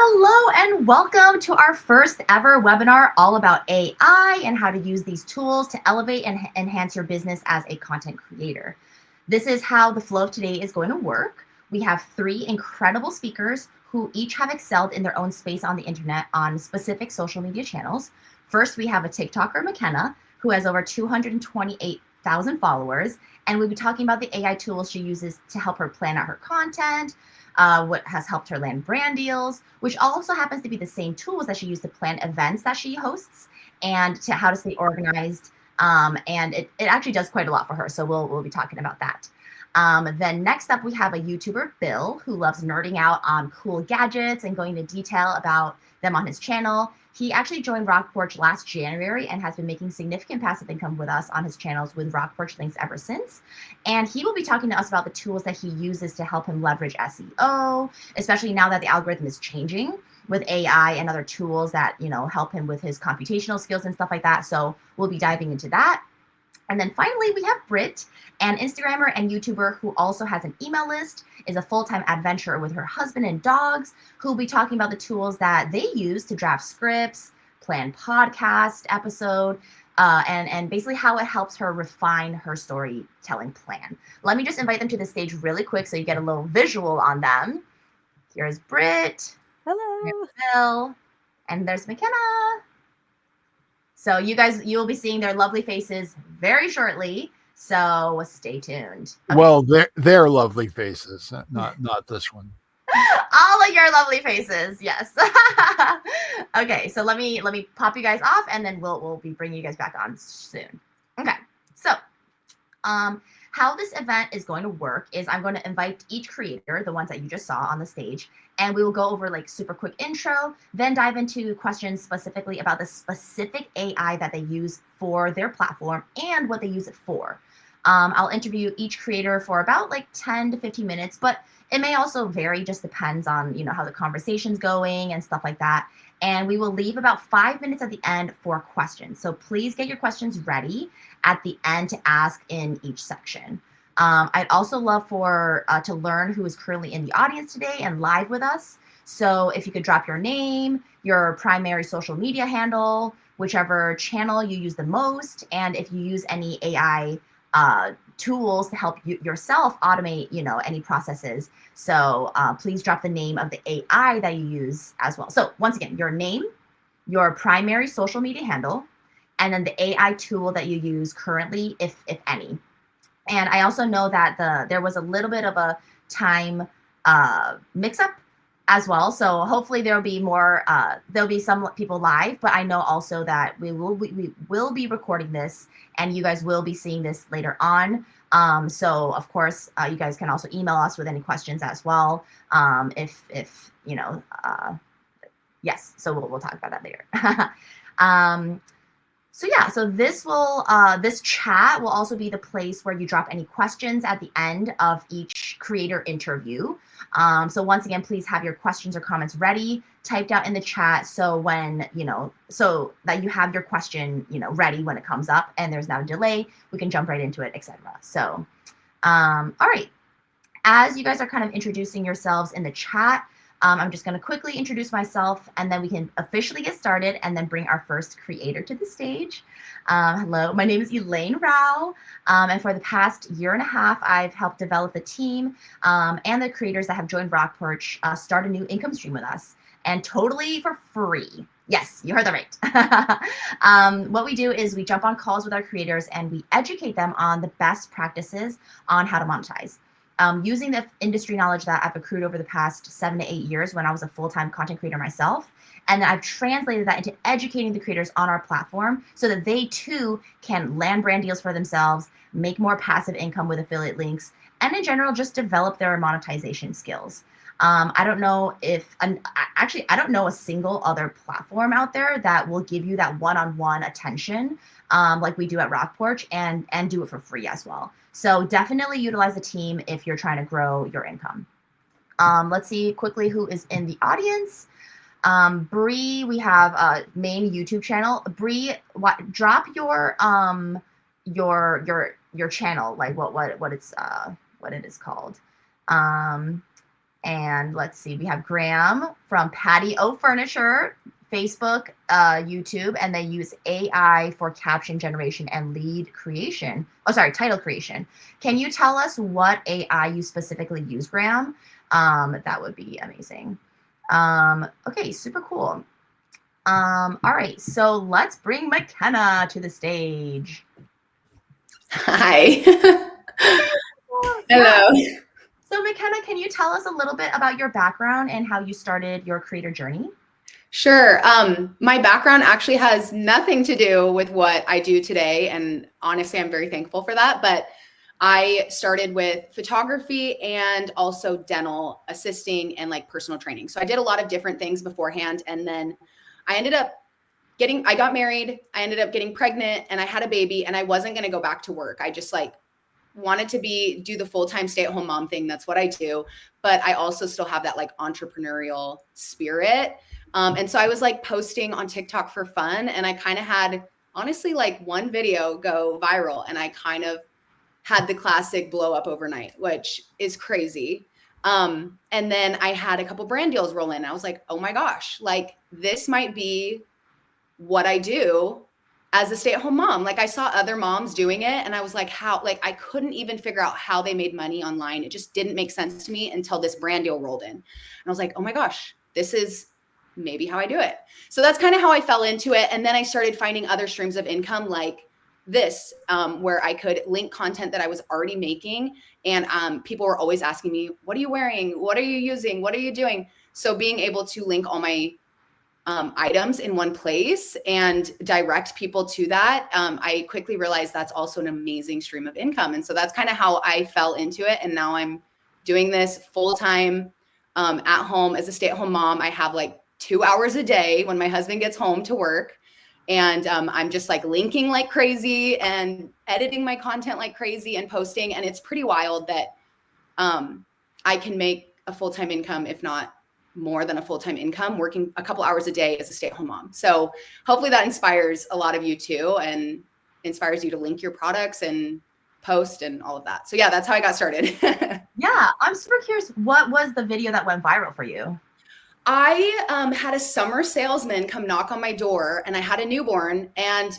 Hello and welcome to our first ever webinar all about AI and how to use these tools to elevate and enhance your business as a content creator. This is how the flow of today is going to work. We have three incredible speakers who each have excelled in their own space on the internet on specific social media channels. First, we have a TikToker, McKenna, who has over 228,000 followers, and we'll be talking about the AI tools she uses to help her plan out her content, what has helped her land brand deals, which also happens to be the same tools that she used to plan events that she hosts and to how to stay organized. And it actually does quite a lot for her. So we'll be talking about that. Then next up, we have a YouTuber, Bill, who loves nerding out on cool gadgets and going into detail about them on his channel. He actually joined RockPorch last January and has been making significant passive income with us on his channels with RockPorch links ever since. And he will be talking to us about the tools that he uses to help him leverage SEO, especially now that the algorithm is changing with AI and other tools that, help him with his computational skills and stuff like that. So we'll be diving into that. And then finally, we have Britt, an Instagrammer and YouTuber who also has an email list, is a full-time adventurer with her husband and dogs, who will be talking about the tools that they use to draft scripts, plan podcast episode, and basically how it helps her refine her storytelling plan. Let me just invite them to the stage really quick so you get a little visual on them. Here's Britt. Hello. Here's Bill. And there's McKenna. So you'll be seeing their lovely faces very shortly. So stay tuned. Okay. Well, they're lovely faces, not this one. All of your lovely faces, yes. Okay, so let me pop you guys off, and then we'll be bringing you guys back on soon. Okay, so how this event is going to work is I'm going to invite each creator, the ones that you just saw on the stage, and we will go over like super quick intro, then dive into questions specifically about the specific AI that they use for their platform and what they use it for. I'll interview each creator for about like 10 to 15 minutes, but it may also vary, just depends on, how the conversation's going and stuff like that. And we will leave about 5 minutes at the end for questions. So please get your questions ready at the end to ask in each section. I'd also love to learn who is currently in the audience today and live with us. So if you could drop your name, your primary social media handle, whichever channel you use the most, and if you use any AI tools to help yourself automate, any processes. So please drop the name of the AI that you use as well. So once again, your name, your primary social media handle, and then the AI tool that you use currently, if any. And I also know that there was a little bit of a time mix-up as well. So hopefully there'll be some people live, but I know also that we will be recording this and you guys will be seeing this later on. So of course, you guys can also email us with any questions as well. Yes, so we'll talk about that later. So this chat will also be the place where you drop any questions at the end of each creator interview. So once again, please have your questions or comments ready, typed out in the chat. So so that you have your question, ready when it comes up and there's not a delay, we can jump right into it, etc. So, all right. As you guys are kind of introducing yourselves in the chat, I'm just going to quickly introduce myself and then we can officially get started and then bring our first creator to the stage. Hello, my name is Elaine Rao. And for the past year and a half, I've helped develop the team and the creators that have joined RockPorch start a new income stream with us, and totally for free. Yes, you heard that right. What we do is we jump on calls with our creators and we educate them on the best practices on how to monetize. Using the industry knowledge that I've accrued over the past 7 to 8 years when I was a full-time content creator myself. And then I've translated that into educating the creators on our platform so that they too can land brand deals for themselves, make more passive income with affiliate links, and in general, just develop their monetization skills. I don't know I don't know a single other platform out there that will give you that one-on-one attention like we do at RockPorch and do it for free as well. So definitely utilize the team if you're trying to grow your income. Let's see quickly who is in the audience. Bree, we have a main YouTube channel. Bree, drop your channel, like what it is called. And let's see, we have Graham from Patio Furniture, Facebook, YouTube, and they use AI for caption generation and lead creation. Oh, sorry, title creation. Can you tell us what AI you specifically use, Graham? That would be amazing. Okay, super cool. All right, so let's bring McKenna to the stage. Hi. Yeah. Hello. So McKenna, can you tell us a little bit about your background and how you started your creator journey? Sure. My background actually has nothing to do with what I do today. And honestly, I'm very thankful for that. But I started with photography and also dental assisting and like personal training. So I did a lot of different things beforehand. And then I got married, I ended up getting pregnant and I had a baby and I wasn't going to go back to work. I just like wanted to do the full-time stay-at-home mom thing. That's what I do. But I also still have that like entrepreneurial spirit. And so I was like posting on TikTok for fun. And I kind of had honestly like one video go viral and I kind of had the classic blow up overnight, which is crazy. And then I had a couple brand deals roll in. I was like, oh my gosh, like this might be what I do as a stay-at-home mom. Like I saw other moms doing it and I was like, how, like I couldn't even figure out how they made money online. It just didn't make sense to me until this brand deal rolled in. And I was like, oh my gosh, this is maybe how I do it. So that's kind of how I fell into it. And then I started finding other streams of income like this, where I could link content that I was already making. And people were always asking me, what are you wearing? What are you using? What are you doing? So being able to link all my items in one place and direct people to that, I quickly realized that's also an amazing stream of income. And so that's kind of how I fell into it. And now I'm doing this full time at home as a stay-at-home mom. I have like 2 hours a day when my husband gets home to work. And I'm just like linking like crazy and editing my content like crazy and posting. And it's pretty wild that I can make a full-time income, if not more than a full-time income, working a couple hours a day as a stay-at-home mom. So hopefully that inspires a lot of you too, and inspires you to link your products and post and all of that. So yeah, that's how I got started. Yeah, I'm super curious. What was the video that went viral for you? I had a summer salesman come knock on my door and I had a newborn and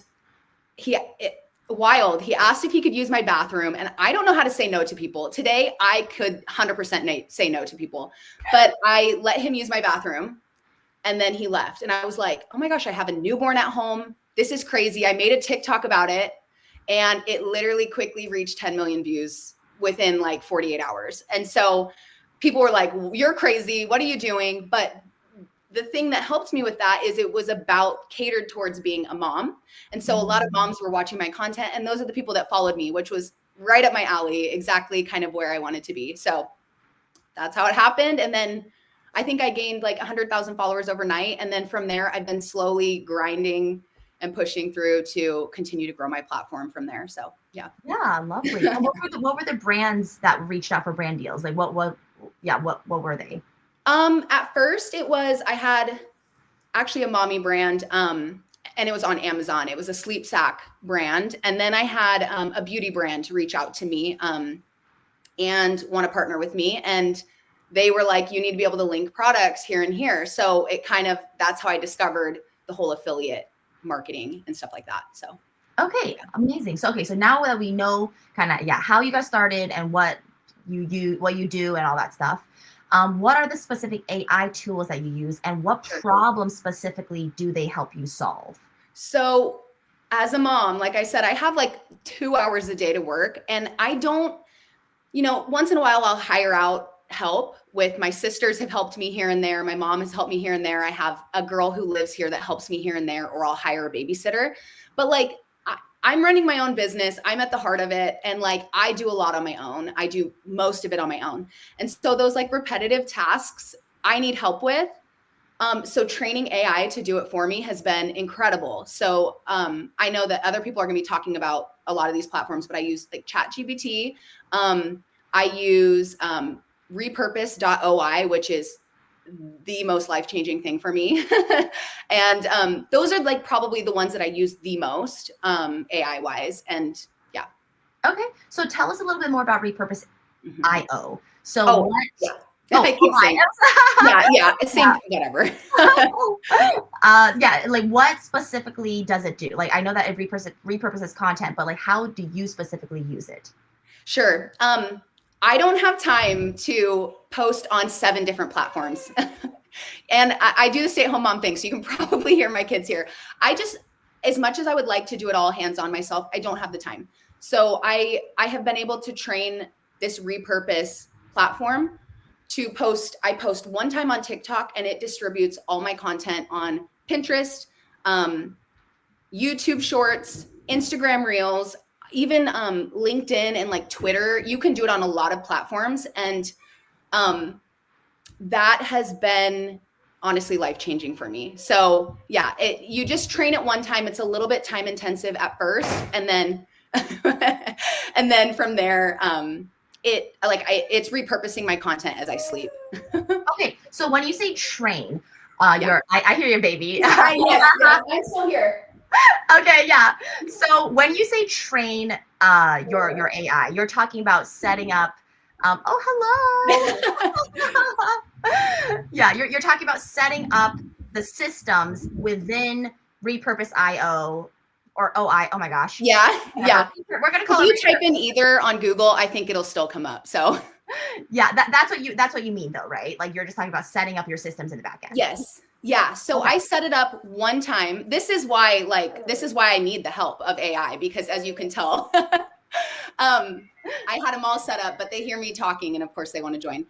he asked if he could use my bathroom, and I don't know how to say no to people. Today I could 100% say no to people, but I let him use my bathroom and then he left. And I was like, oh my gosh, I have a newborn at home. This is crazy. I made a TikTok about it and it literally quickly reached 10 million views within like 48 hours. And so people were like, you're crazy. What are you doing? But the thing that helped me with that is it was about catered towards being a mom. And so a lot of moms were watching my content and those are the people that followed me, which was right up my alley, exactly kind of where I wanted to be. So that's how it happened. And then I think I gained like 100,000 followers overnight. And then from there, I've been slowly grinding and pushing through to continue to grow my platform from there. So yeah. Yeah, lovely. And what were the brands that reached out for brand deals? Like what were they? At first I had actually a mommy brand, and it was on Amazon. It was a sleep sack brand. And then I had a beauty brand reach out to me and want to partner with me. And they were like, you need to be able to link products here and here. So that's how I discovered the whole affiliate marketing and stuff like that. So. Okay, amazing. So now that we know kind of how you got started and what you do and all that stuff, what are the specific AI tools that you use and what problems specifically do they help you solve? So as a mom, like I said, I have like 2 hours a day to work and I don't, once in a while I'll hire out help. With my sisters have helped me here and there. My mom has helped me here and there. I have a girl who lives here that helps me here and there, or I'll hire a babysitter. But like I'm running my own business. I'm at the heart of it. And like, I do a lot on my own. I do most of it on my own. And so those like repetitive tasks I need help with. So training AI to do it for me has been incredible. So I know that other people are going to be talking about a lot of these platforms, but I use like chatgpt. I use repurpose.oi, which is the most life-changing thing for me. And those are like probably the ones that I use the most AI wise. And yeah. Okay. So tell us a little bit more about repurpose.io. So Oh, I keep saying, yeah, same, whatever. Yeah, like what specifically does it do? Like I know that it repurposes content, but like how do you specifically use it? Sure. I don't have time to post on 7 different platforms. And I do the stay-at-home mom thing, so you can probably hear my kids here. I just, as much as I would like to do it all hands-on myself, I don't have the time. So I have been able to train this repurpose platform to post. I post one time on TikTok, and it distributes all my content on Pinterest, YouTube Shorts, Instagram Reels, even LinkedIn and like Twitter. You can do it on a lot of platforms, and that has been honestly life-changing for me. So yeah, you just train it one time. It's a little bit time intensive at first, and then and then from there, it's repurposing my content as I sleep. Okay, so when you say train, Yeah. I hear your baby. Yes, I'm still here. Okay, yeah. So when you say train your AI, you're talking about setting up oh hello. Yeah, you're talking about setting up the systems within repurpose IO or OI. Oh my gosh. Yeah. We're gonna call If it you type in either on Google, I think it'll still come up. So yeah, that's what you mean though, right? Like you're just talking about setting up your systems in the back end. yes. Yeah. So Okay. I set it up one time. This is why I need the help of AI, because as you can tell, I had them all set up, but they hear me talking and of course they want to join.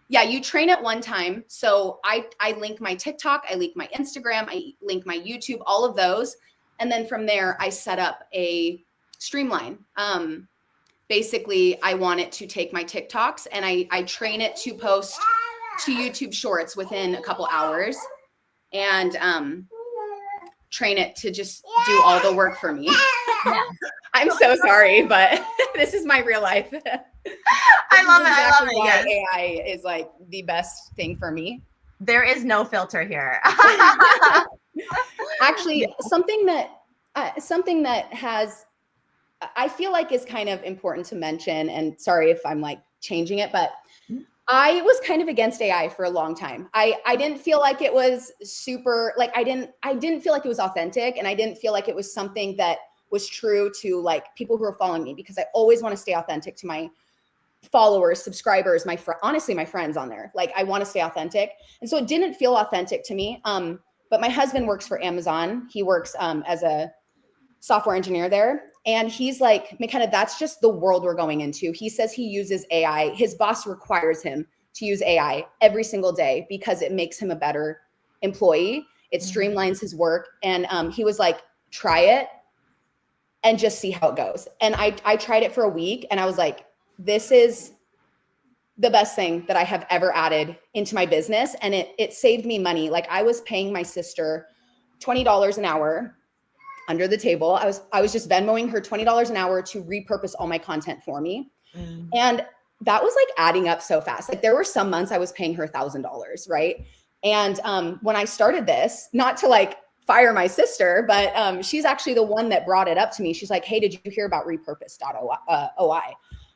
Yeah, you train it one time. So I link my TikTok, I link my Instagram, I link my YouTube, all of those. And then from there, I set up a streamline. Basically, I want it to take my TikToks and I train it to post to YouTube Shorts within a couple hours, and train it to just do all the work for me. Yeah. I'm so sorry, but this is my real life. I love it. I love it. Why Yes. AI is like the best thing for me. There is no filter here. Actually, something that has, I feel like is kind of important to mention, and sorry if I'm like changing it, but I was kind of against AI for a long time. I didn't feel like it was super, like I didn't feel like it was authentic, and I didn't feel like it was something that was true to like people who are following me, because I always want to stay authentic to my followers, subscribers, honestly, my friends on there. Like I want to stay authentic. And so it didn't feel authentic to me. But my husband works for Amazon. He works as a software engineer there. And he's like, McKenna, that's just the world we're going into. He says he uses AI. His boss requires him to use AI every single day because it makes him a better employee. It streamlines his work. And he was like, try it and just see how it goes. And I tried it for a week, and I was like, this is the best thing that I have ever added into my business. And it saved me money. Like I was paying my sister $20 an hour under the table. I was just Venmoing her $20 an hour to repurpose all my content for me. And that was like adding up so fast. Like there were some months I was paying her $1,000, right? And when I started this, not to like fire my sister, but she's actually the one that brought it up to me. She's like, hey, did you hear about repurpose.oi?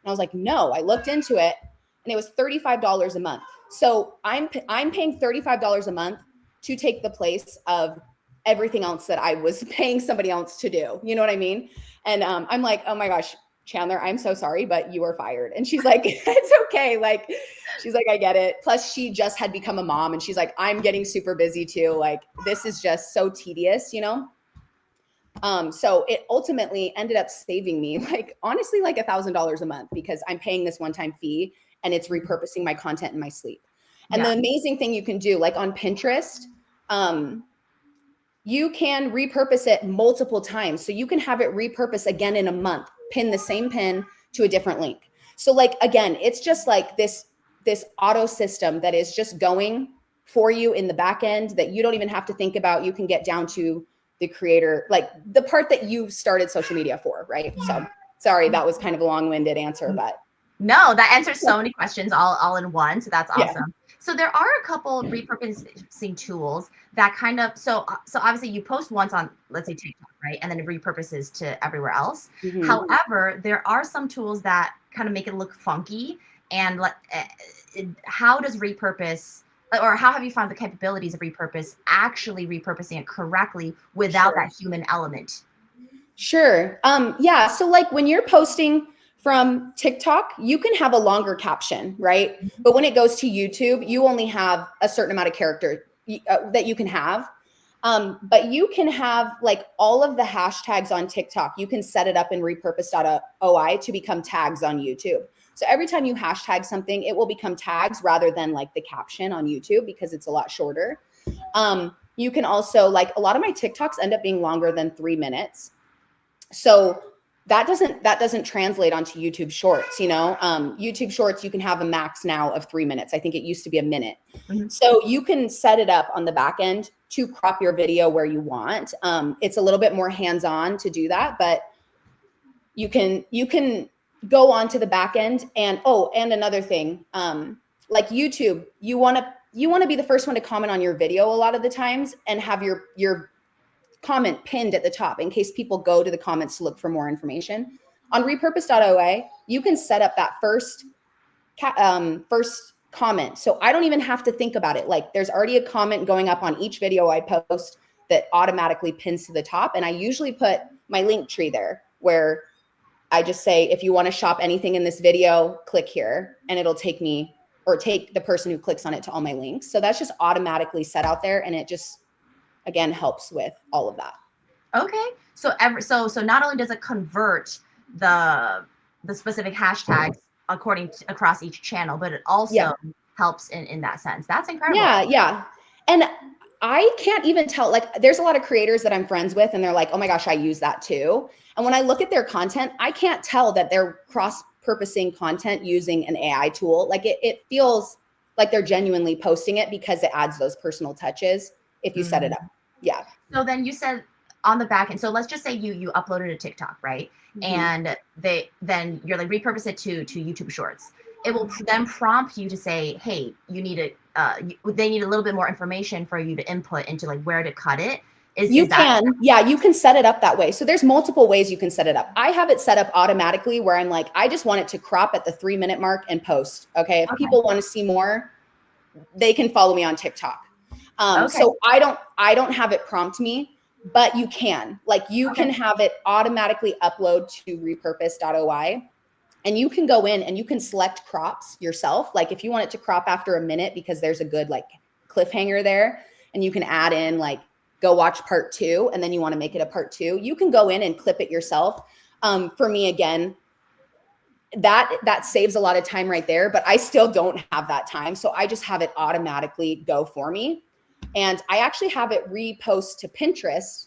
And I was like, no, I looked into it and it was $35 a month. So I'm paying $35 a month to take the place of everything else that I was paying somebody else to do. You know what I mean? And I'm like, oh my gosh, Chandler, I'm so sorry, but you are fired. And she's like, it's okay. Like, she's like, I get it. Plus she just had become a mom, and she's like, I'm getting super busy too. Like, this is just so tedious, you know? So it ultimately ended up saving me like, honestly, like $1,000 a month, because I'm paying this one-time fee and it's repurposing my content in my sleep. And the amazing thing you can do, like on Pinterest, you can repurpose it multiple times. So you can have it repurpose again in a month, pin the same pin to a different link. So like, again, it's just like this auto system that is just going for you in the back end that you don't even have to think about. You can get down to the creator, like the part that you started social media for, right? So sorry, that was kind of a long-winded answer, but. No, that answers so many questions all in one. So that's awesome. Yeah. So there are a couple repurposing tools that kind of, so obviously you post once on, let's say TikTok, right? And then it repurposes to everywhere else. However, there are some tools that kind of make it look funky And how does repurpose, or how have you found the capabilities of repurpose actually repurposing it correctly without that human element? Sure. Yeah. So like when you're posting from TikTok, you can have a longer caption, right? But when it goes to YouTube, you only have a certain amount of character that you can have. But you can have like all of the hashtags on TikTok. You can set it up in repurpose.oi to become tags on YouTube. So every time you hashtag something, it will become tags rather than like the caption on YouTube because it's a lot shorter. You can also, like, a lot of my TikToks end up being longer than 3 minutes. So that doesn't translate onto YouTube Shorts. YouTube Shorts, you can have a max now of 3 minutes. I think it used to be a minute. So you can set it up on the back end to crop your video where you want. It's a little bit more hands-on to do that, but you can go onto the back end. And another thing, like YouTube, you want to be the first one to comment on your video a lot of the times and have your comment pinned at the top in case people go to the comments to look for more information. On repurpose.oi, you can set up that first comment. So I don't even have to think about it. Like, there's already a comment going up on each video I post that automatically pins to the top. And I usually put my link tree there where I just say, if you want to shop anything in this video, click here, and it'll take me, or take the person who clicks on it, to all my links. So that's just automatically set out there. And it just, again, helps with all of that. Okay. So not only does it convert the specific hashtags across each channel, but it also helps in that sense. That's incredible. Yeah. And I can't even tell, like, there's a lot of creators that I'm friends with and they're like, oh my gosh, I use that too. And when I look at their content, I can't tell that they're cross-purposing content using an AI tool. Like, it feels like they're genuinely posting it because it adds those personal touches if you set it up. Yeah. So then you said on the back end, so let's just say you uploaded a TikTok, right? And then you're like, repurpose it to YouTube Shorts. It will then prompt you to say, hey, you need they need a little bit more information for you to input into like where to cut it. You can set it up that way. So there's multiple ways you can set it up. I have it set up automatically where I'm like, I just want it to crop at the 3 minute mark and post. Okay. If people want to see more, they can follow me on TikTok. So I don't have it prompt me, but you can, you can have it automatically upload to repurpose.oi, and you can go in and you can select crops yourself. Like, if you want it to crop after a minute because there's a good cliffhanger there, and you can add in go watch part 2, and then you want to make it a part 2, you can go in and clip it yourself. For me, again, that saves a lot of time right there, but I still don't have that time. So I just have it automatically go for me. And I actually have it repost to Pinterest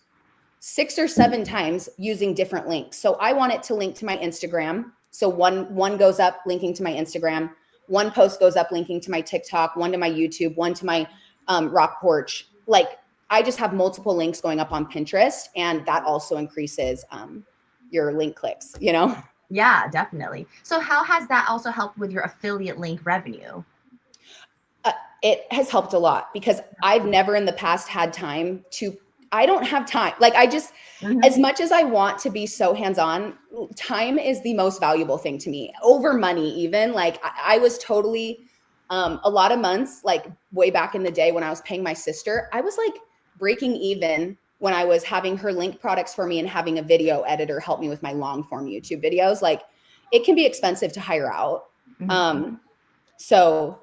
6 or 7 times using different links. So I want it to link to my Instagram. So one goes up linking to my Instagram, one post goes up linking to my TikTok, one to my YouTube, one to my RockPorch. I just have multiple links going up on Pinterest, and that also increases your link clicks, Yeah, definitely. So how has that also helped with your affiliate link revenue? It has helped a lot because I've never in the past had time to, I don't have time. As much as I want to be so hands-on, time is the most valuable thing to me over money. Even I was totally, a lot of months, way back in the day when I was paying my sister, I was breaking even when I was having her link products for me and having a video editor help me with my long form YouTube videos. It can be expensive to hire out. So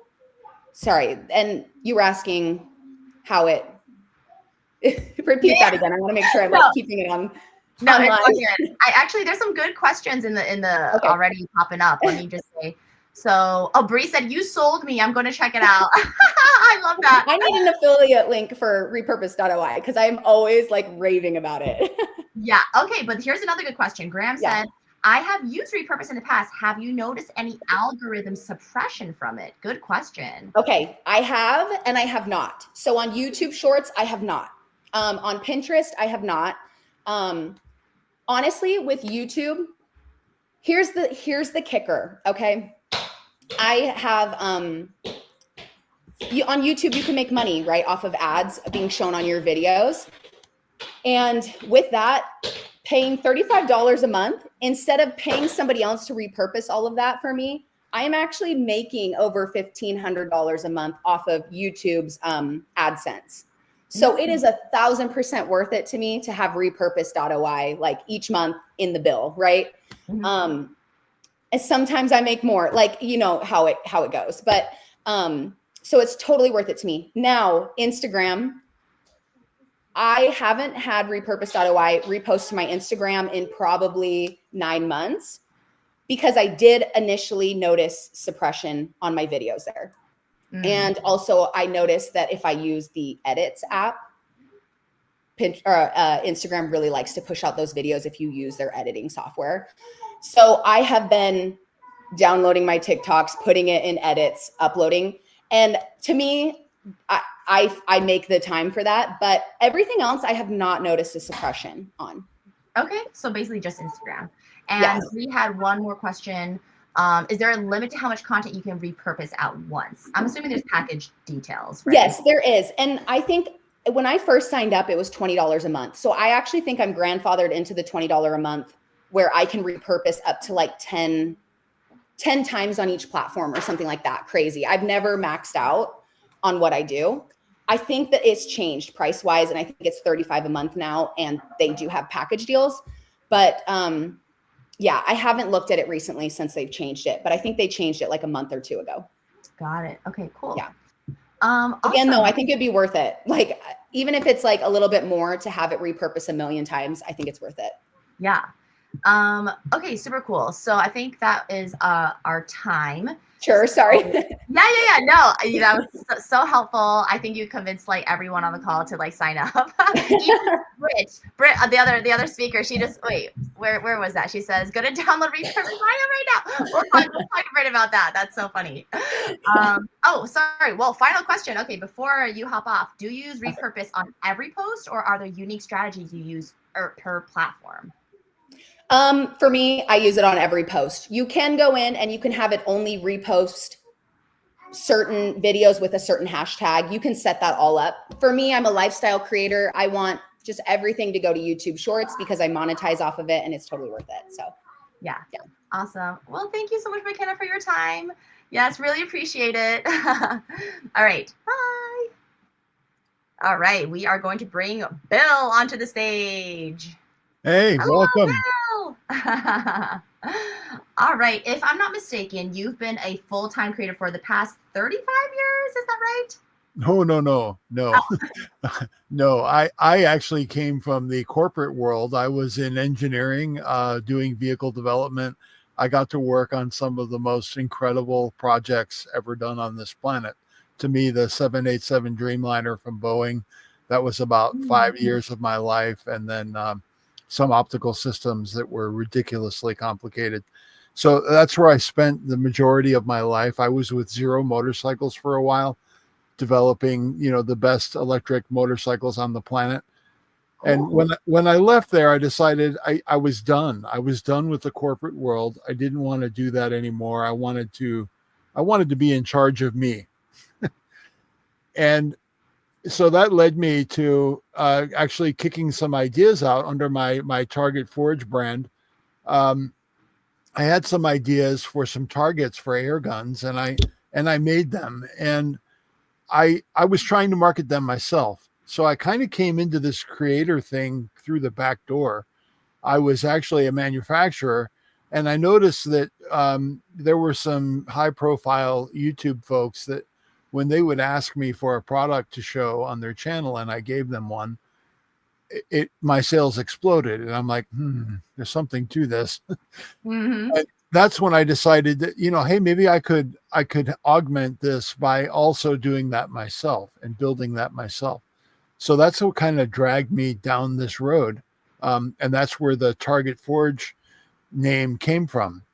sorry. And you were asking how it, repeat that again. I want to make sure I'm keeping it on. No, actually, there's some good questions in the already popping up. Let me just say. So, Bree said, you sold me. I'm going to check it out. I love that. I need an affiliate link for repurpose.oi because I'm always raving about it. Yeah. Okay. But here's another good question. Graham said, I have used repurpose in the past. Have you noticed any algorithm suppression from it? Good question. Okay. I have, and I have not. So on YouTube Shorts, I have not. On Pinterest, I have not. Honestly, with YouTube, here's the kicker. Okay. I have, on YouTube, you can make money, right, off of ads being shown on your videos. And with that, paying $35 a month, instead of paying somebody else to repurpose all of that for me, I'm actually making over $1,500 a month off of YouTube's AdSense. So it is 1,000% worth it to me to have repurposed.oi like each month in the bill, right? And sometimes I make more, like, you know how it goes, but so it's totally worth it to me. Now, Instagram, I haven't had repurposed.oi repost to my Instagram in probably 9 months because I did initially notice suppression on my videos there. And also I noticed that if I use the edits app, Instagram really likes to push out those videos if you use their editing software. So I have been downloading my TikToks, putting it in edits, uploading. And to me, I make the time for that, but everything else I have not noticed a suppression on. Okay, so basically just Instagram. And Yes. we had one more question. Is there a limit to how much content you can repurpose at once? I'm assuming there's package details, right? Yes, there is. And I think when I first signed up, it was $20 a month. So I actually think I'm grandfathered into the $20 a month where I can repurpose up to like 10 times on each platform or something like that. Crazy. I've never maxed out on what I do. I think that it's changed price wise, and I think it's $35 a month now, and they do have package deals. But yeah, I haven't looked at it recently since they've changed it, but I think they changed it like a month or two ago. Got it. Okay, cool. Yeah. Awesome. Again, though, I think it'd be worth it. Like, even if it's like a little bit more to have it repurposed a million times, I think it's worth it. Yeah. Okay, super cool. So I think that is our time. Sure. Sorry. Yeah. No, that was so helpful. I think you convinced like everyone on the call to like sign up. Even Britt, the other speaker, she just where was that? She says, "Go to download repurpose right now." We'll talk to Britt about that. That's so funny. Oh, sorry. Well, final question. Okay, before you hop off, do you use repurpose on every post, or are there unique strategies you use per platform? For me, I use it on every post. You can go in and you can have it only repost certain videos with a certain hashtag. You can set that all up. For me, I'm a lifestyle creator. I want just everything to go to YouTube Shorts because I monetize off of it and it's totally worth it. So yeah. Awesome. Well, thank you so much, McKenna, for your time. Yes, really appreciate it. All right. Bye. All right. We are going to bring Bill onto the stage. Hey, Hello, welcome. Bill. All right. If I'm not mistaken, you've been a full-time creator for the past 35 years. Is that right? No. No, I actually came from the corporate world. I was in engineering, doing vehicle development. I got to work on some of the most incredible projects ever done on this planet. To me, the 787 Dreamliner from Boeing, that was about 5 years of my life. And then some optical systems that were ridiculously complicated. So that's where I spent the majority of my life. I was with Zero Motorcycles for a while, developing, the best electric motorcycles on the planet. And when I left there, I decided I was done. I was done with the corporate world. I didn't want to do that anymore. I wanted to be in charge of me. And so that led me to actually kicking some ideas out under my Target Forge brand. I had some ideas for some targets for air guns, and I made them, and I was trying to market them myself. So I kind of came into this creator thing through the back door. I was actually a manufacturer, and I noticed that there were some high profile YouTube folks that when they would ask me for a product to show on their channel and I gave them one, my sales exploded. And I'm like, there's something to this. And that's when I decided that, hey, maybe I could augment this by also doing that myself and building that myself. So that's what kind of dragged me down this road. And that's where the Target Forge name came from.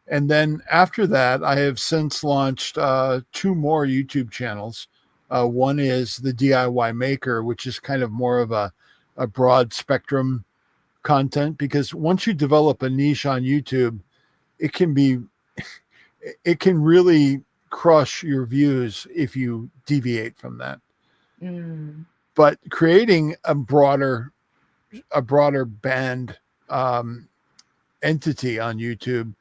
And then after that, I have since launched 2 more YouTube channels. One is the DIY Maker, which is kind of more of a broad spectrum content, because once you develop a niche on YouTube, it can really crush your views if you deviate from that. But creating a broader band entity on YouTube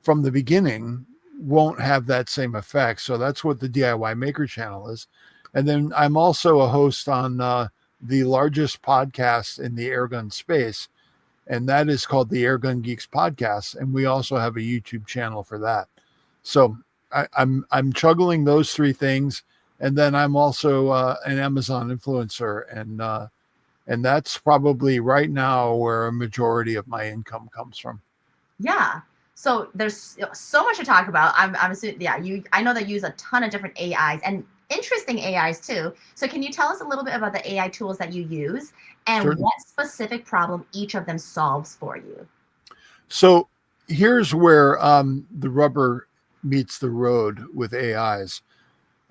from the beginning won't have that same effect. So that's what the DIY Maker channel is. And then I'm also a host on the largest podcast in the airgun space, and that is called the Airgun Geeks Podcast. And we also have a YouTube channel for that. So I'm juggling those three things, and then I'm also an Amazon influencer, and that's probably right now where a majority of my income comes from. Yeah. So there's so much to talk about. I'm assuming, yeah, I know that you use a ton of different AIs and interesting AIs too. So can you tell us a little bit about the AI tools that you use and Certainly. what specific problem each of them solves for you? So here's where the rubber meets the road with AIs.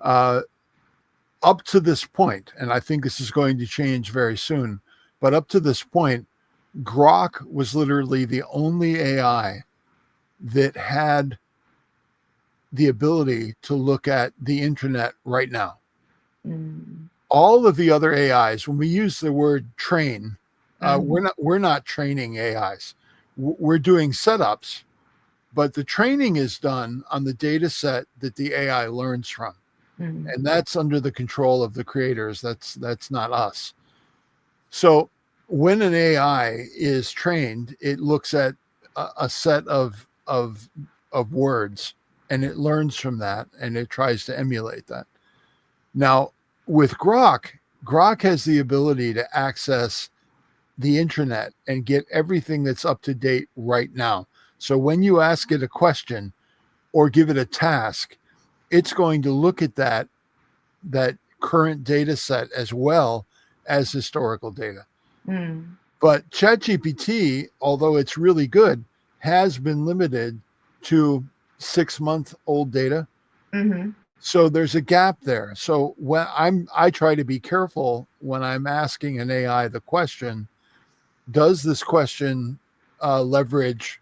Up to this point, and I think this is going to change very soon, but up to this point, Grok was literally the only AI that had the ability to look at the internet right now. All of the other AIs, when we use the word train, we're not training AIs. We're doing setups, but the training is done on the data set that the AI learns from. And that's under the control of the creators. That's not us. So when an AI is trained, it looks at a set of words, and it learns from that, and it tries to emulate that. Now, with Grok has the ability to access the internet and get everything that's up to date right now. So when you ask it a question or give it a task, it's going to look at that current data set as well as historical data. But ChatGPT, although it's really good, has been limited to 6-month-old data. So there's a gap there. So when I try to be careful when I'm asking an AI the question, does this question leverage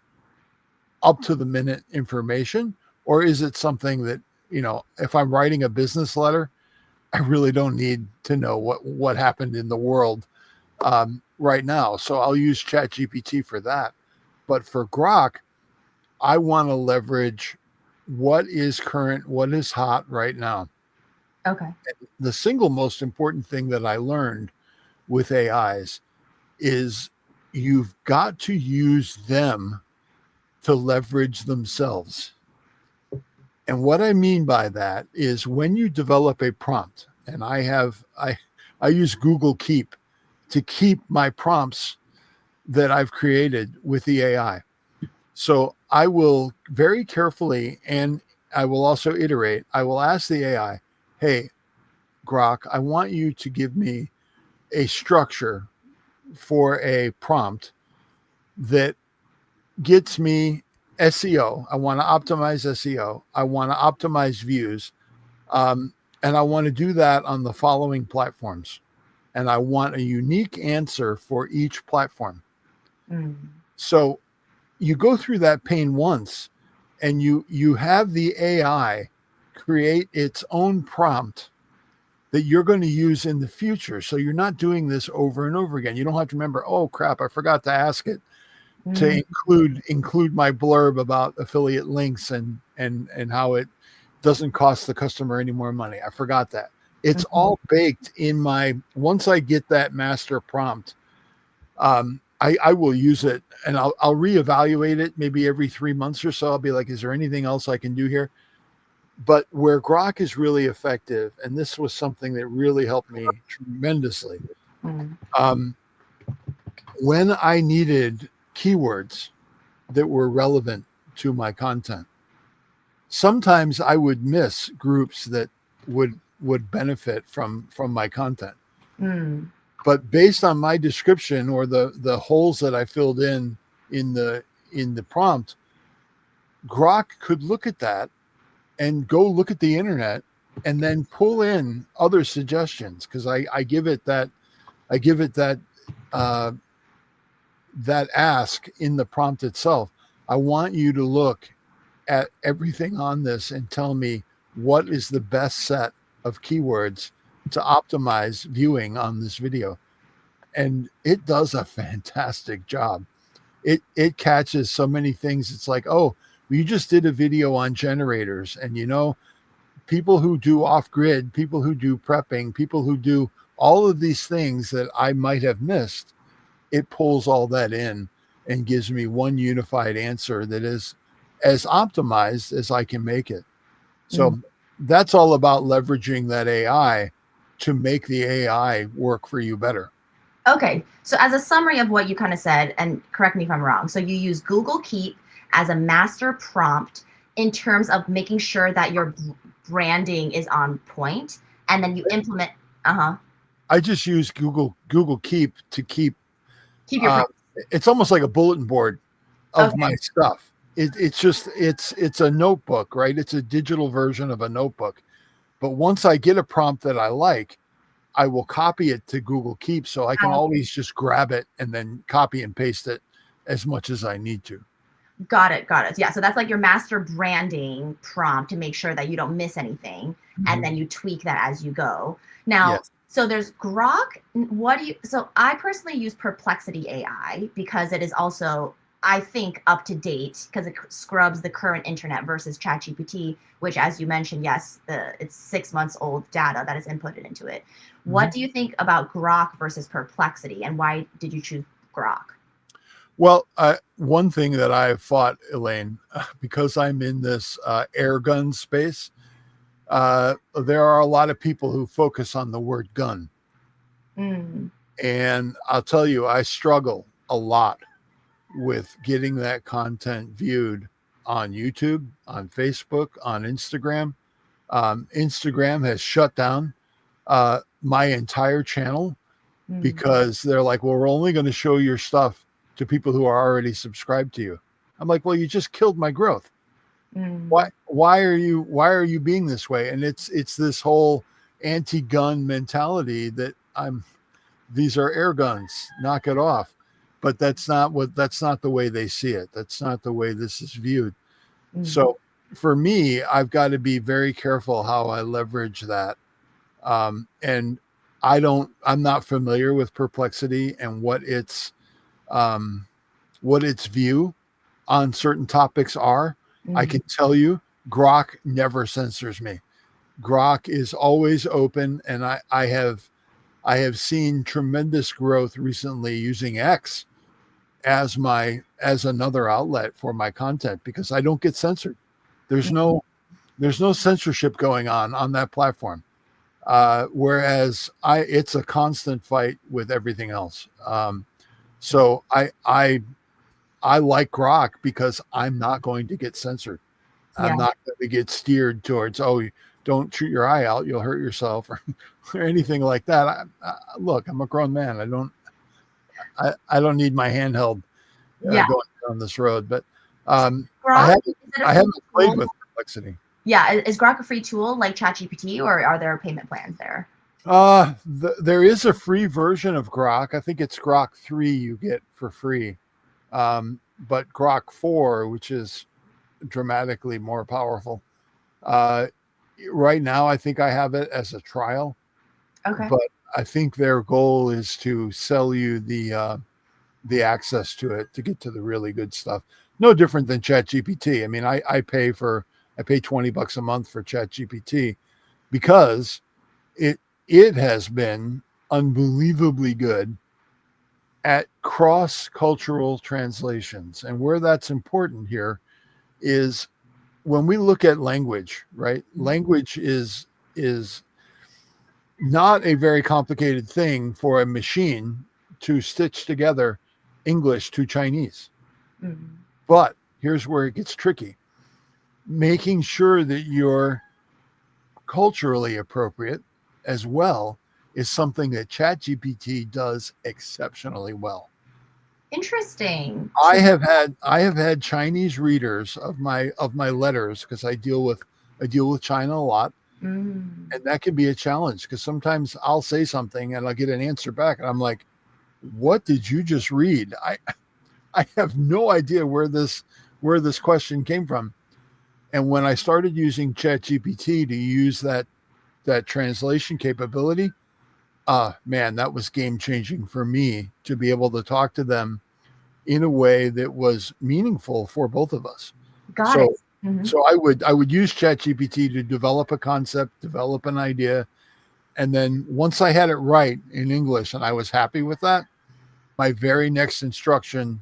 up to the minute information, or is it something that, if I'm writing a business letter, I really don't need to know what happened in the world right now. So I'll use ChatGPT for that. But for Grok, I want to leverage what is current, what is hot right now. Okay. The single most important thing that I learned with AIs is you've got to use them to leverage themselves. And what I mean by that is when you develop a prompt, and I use Google Keep to keep my prompts that I've created with the AI. So I will very carefully, and I will also iterate, I will ask the AI, hey, Grok, I want you to give me a structure for a prompt that gets me SEO. I want to optimize SEO. I want to optimize views. And I want to do that on the following platforms. And I want a unique answer for each platform. So you go through that pain once, and you have the AI create its own prompt that you're going to use in the future. So you're not doing this over and over again. You don't have to remember, oh crap, I forgot to ask it to include my blurb about affiliate links and how it doesn't cost the customer any more money. I forgot that. It's all baked in once I get that master prompt, I will use it, and I'll reevaluate it maybe every 3 months or so. I'll be like, is there anything else I can do here? But where Grok is really effective, and this was something that really helped me tremendously, when I needed keywords that were relevant to my content, sometimes I would miss groups that would benefit from my content. But based on my description or the holes that I filled in the prompt, Grok could look at that and go look at the internet and then pull in other suggestions, because I give it that ask in the prompt itself. I want you to look at everything on this and tell me what is the best set of keywords to optimize viewing on this video. And it does a fantastic job. It catches so many things. It's like, oh, You just did a video on generators, and people who do off-grid, people who do prepping, people who do all of these things that I might have missed, it pulls all that in and gives me one unified answer that is as optimized as I can make it. So that's all about leveraging that AI to make the AI work for you better. Okay, so as a summary of what you kind of said, and correct me if I'm wrong, so you use Google Keep as a master prompt in terms of making sure that your branding is on point, and then you implement. I just use Google Keep to keep. Keep your prompts. It's almost like a bulletin board of Okay. my stuff. It's a notebook, right? It's a digital version of a notebook. But once I get a prompt that I like, I will copy it to Google Keep, so I can always just grab it and then copy and paste it as much as I need to. Got it. Yeah, so that's like your master branding prompt to make sure that you don't miss anything, and then you tweak that as you go. Now, Yes. so there's Grok. So I personally use Perplexity AI because it is also, I think, up to date because it scrubs the current internet versus ChatGPT, which, as you mentioned, yes, it's 6 months old data that is inputted into it. What do you think about Grok versus Perplexity, and why did you choose Grok? Well, one thing that I've fought, Elaine, because I'm in this air gun space, there are a lot of people who focus on the word gun. And I'll tell you, I struggle a lot with getting that content viewed on YouTube, on Facebook, on Instagram. Instagram has shut down my entire channel because they're like, well, we're only going to show your stuff to people who are already subscribed to you. I'm like, well, you just killed my growth. Why are you being this way? And it's this whole anti-gun mentality that these are air guns, knock it off. But that's not the way they see it. That's not the way this is viewed. So for me, I've got to be very careful how I leverage that. And I'm not familiar with Perplexity and what its view on certain topics are. I can tell you, Grok never censors me. Grok is always open, and I have seen tremendous growth recently using X as another outlet for my content because I don't get censored. There's no censorship going on that platform. Whereas it's a constant fight with everything else. So I like Grok because I'm not going to get censored. I'm not going to get steered towards, don't shoot your eye out, you'll hurt yourself, or anything like that. Look, I'm a grown man. I don't need my handheld going down this road. But I haven't played with Perplexity. Yeah, is Grok a free tool like ChatGPT, or are there payment plans there? There is a free version of Grok. I think it's Grok 3 you get for free. But Grok 4, which is dramatically more powerful, right now I think I have it as a trial. Okay. But I think their goal is to sell you the access to it to get to the really good stuff. No different than ChatGPT. I mean, I pay $20 a month for ChatGPT because it has been unbelievably good at cross-cultural translations. And where that's important here is when we look at language, right? Language is not a very complicated thing for a machine to stitch together English to Chinese. But here's where it gets tricky. Making sure that you're culturally appropriate as well is something that ChatGPT does exceptionally well. Interesting. I have had Chinese readers of my letters because I deal with China a lot. And that can be a challenge because sometimes I'll say something and I'll get an answer back and I'm like, what did you just read? I have no idea where this question came from. And when I started using ChatGPT to use that translation capability, man, that was game changing for me to be able to talk to them in a way that was meaningful for both of us. Got it. So Mhm. so I would use ChatGPT to develop a concept, develop an idea, and then once I had it right in English and I was happy with that, my very next instruction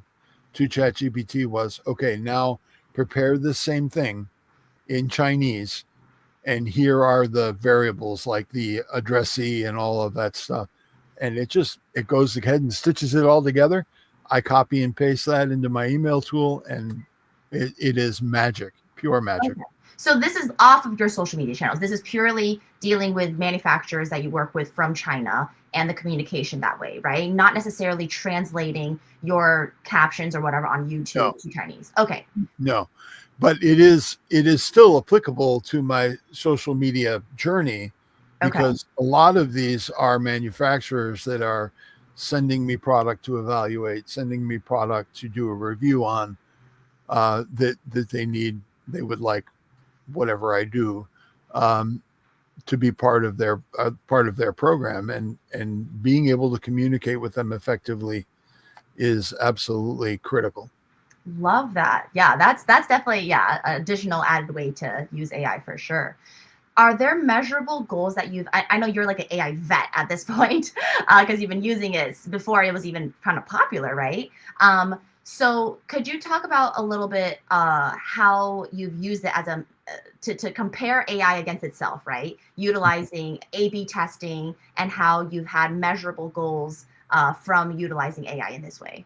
to ChatGPT was, okay, now prepare the same thing in Chinese, and here are the variables like the addressee and all of that stuff. And it goes ahead and stitches it all together. I copy and paste that into my email tool, and it is magic, pure magic. Okay. So this is off of your social media channels. This is purely dealing with manufacturers that you work with from China and the communication that way, right? Not necessarily translating your captions or whatever on No, YouTube to Chinese. Okay. no, but it is still applicable to my social media journey, Okay. because a lot of these are manufacturers that are sending me product to evaluate, sending me product to do a review on, that they would like whatever I do, um, to be part of their program, and being able to communicate with them effectively is absolutely critical. Love that. Yeah, that's definitely, yeah, an additional added way to use AI for sure. Are there measurable goals that I know you're like an AI vet at this point, because you've been using it before it was even kind of popular, right? So could you talk about a little bit how you've used it as to compare AI against itself, right? Utilizing A/B testing and how you've had measurable goals from utilizing AI in this way.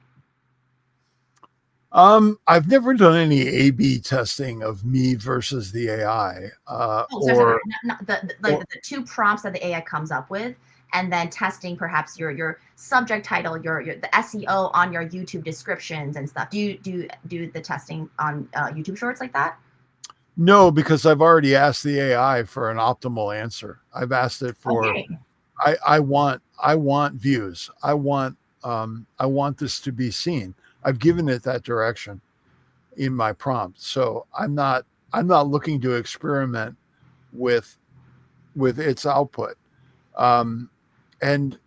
I've never done any A/B testing of me versus the AI, Oh, sorry. or Not like or the two prompts that the AI comes up with, and then testing perhaps your subject title, your the SEO on your YouTube descriptions and stuff. Do the testing on YouTube Shorts like that? no, because I've already asked the AI for an optimal answer. I've asked it for, Okay. I want views. I want this to be seen. I've given it that direction in my prompt. So I'm not looking to experiment with its output. Um, and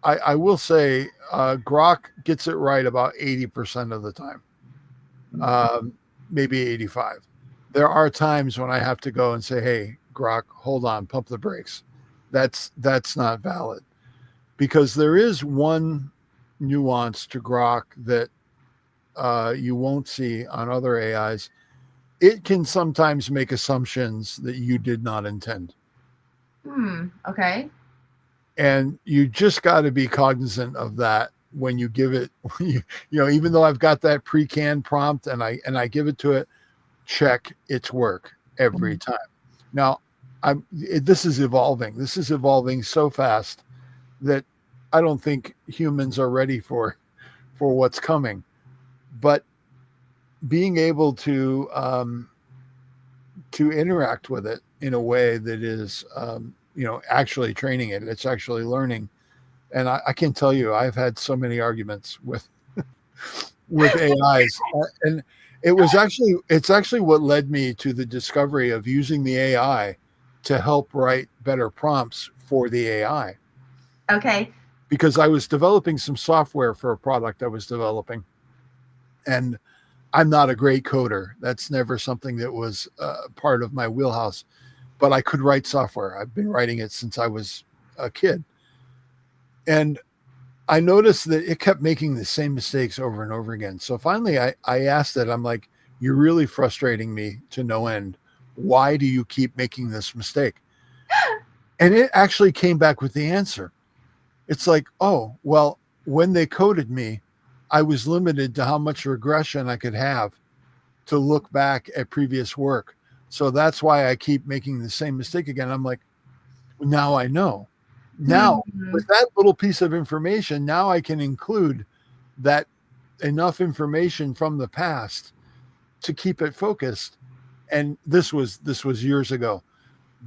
I will say, Grok gets it right about 80% of the time, um, maybe 85. There are times when I have to go and say, "Hey, Grok, hold on, pump the brakes." That's not valid, because there is one nuance to Grok that you won't see on other AIs. It can sometimes make assumptions that you did not intend. Okay. And you just got to be cognizant of that when you give it, even though I've got that pre-canned prompt, and I give it to it, check its work every Mhm. time. Now, this is evolving. This is evolving so fast that I don't think humans are ready for what's coming. But being able to interact with it in a way that is, actually training it, it's actually learning. And I can tell you, I've had so many arguments with AIs, and it's actually what led me to the discovery of using the AI to help write better prompts for the AI, Okay. because I was developing some software for a product I was developing, and I'm not a great coder. That's never something that was part of my wheelhouse, but I could write software. I've been writing it since I was a kid, and I noticed that it kept making the same mistakes over and over again. So finally, I asked it, I'm like, "You're really frustrating me to no end. Why do you keep making this mistake?" And it actually came back with the answer. It's like, "Oh, well, when they coded me, I was limited to how much regression I could have to look back at previous work. So that's why I keep making the same mistake again." I'm like, "Now I know. Now, Hmm. with that little piece of information, now I can include that enough information from the past to keep it focused." And this was years ago,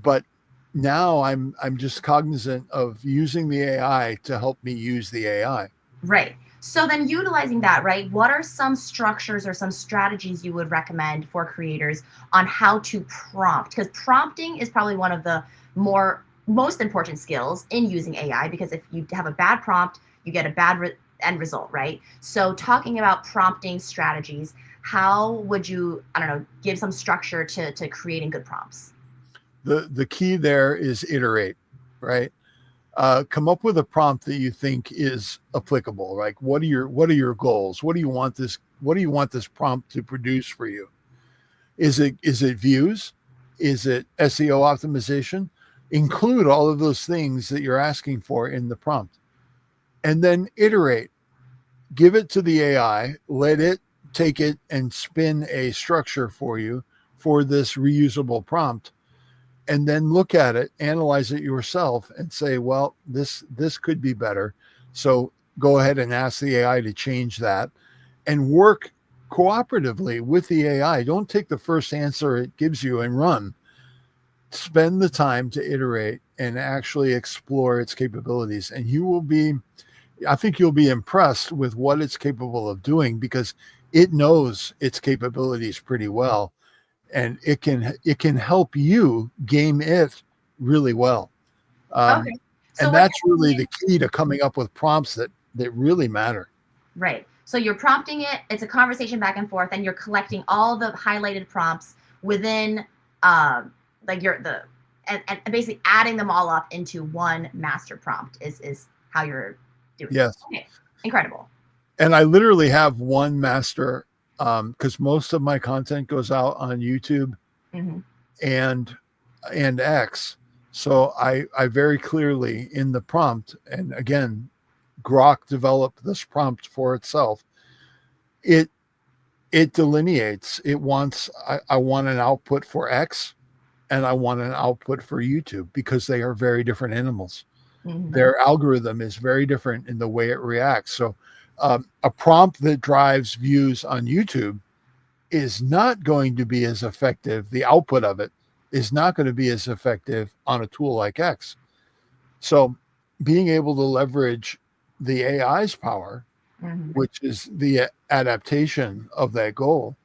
but now I'm just cognizant of using the AI to help me use the AI. Right. So then utilizing that, right? What are some structures or some strategies you would recommend for creators on how to prompt? Because prompting is probably one of the most important skills in using AI, because if you have a bad prompt, you get a bad end result, right? So talking about prompting strategies, how would you, I don't know, give some structure to creating good prompts? The key there is iterate, right? Come up with a prompt that you think is applicable. Like, what are your goals? What do you want this prompt to produce for you? Is it views? Is it SEO optimization? Include all of those things that you're asking for in the prompt, and then iterate. Give it to the AI. Let it take it and spin a structure for you for this reusable prompt, and then look at it, analyze it yourself, and say, well, this could be better. So go ahead and ask the AI to change that, and work cooperatively with the AI. Don't take the first answer it gives you and run. Spend the time to iterate and actually explore its capabilities, and I think you'll be impressed with what it's capable of doing, because it knows its capabilities pretty well, and it can help you game it really well. Okay. So And what that's you're really doing, the key to coming up with prompts that really matter. right. So you're prompting it, it's a conversation back and forth, and you're collecting all the highlighted prompts within like and basically adding them all up into one master prompt is how you're doing it. Yes. Okay. Incredible. And I literally have one master, because most of my content goes out on YouTube Hmm. and X. So I very clearly in the prompt, and again, Grok developed this prompt for itself. It delineates. It wants I want an output for X, and I want an output for YouTube, because they are very different animals. Hmm. Their algorithm is very different in the way it reacts. So a prompt that drives views on YouTube is not going to be as effective. The output of it is not going to be as effective on a tool like X. So being able to leverage the AI's power, Hmm. which is the adaptation of that goal,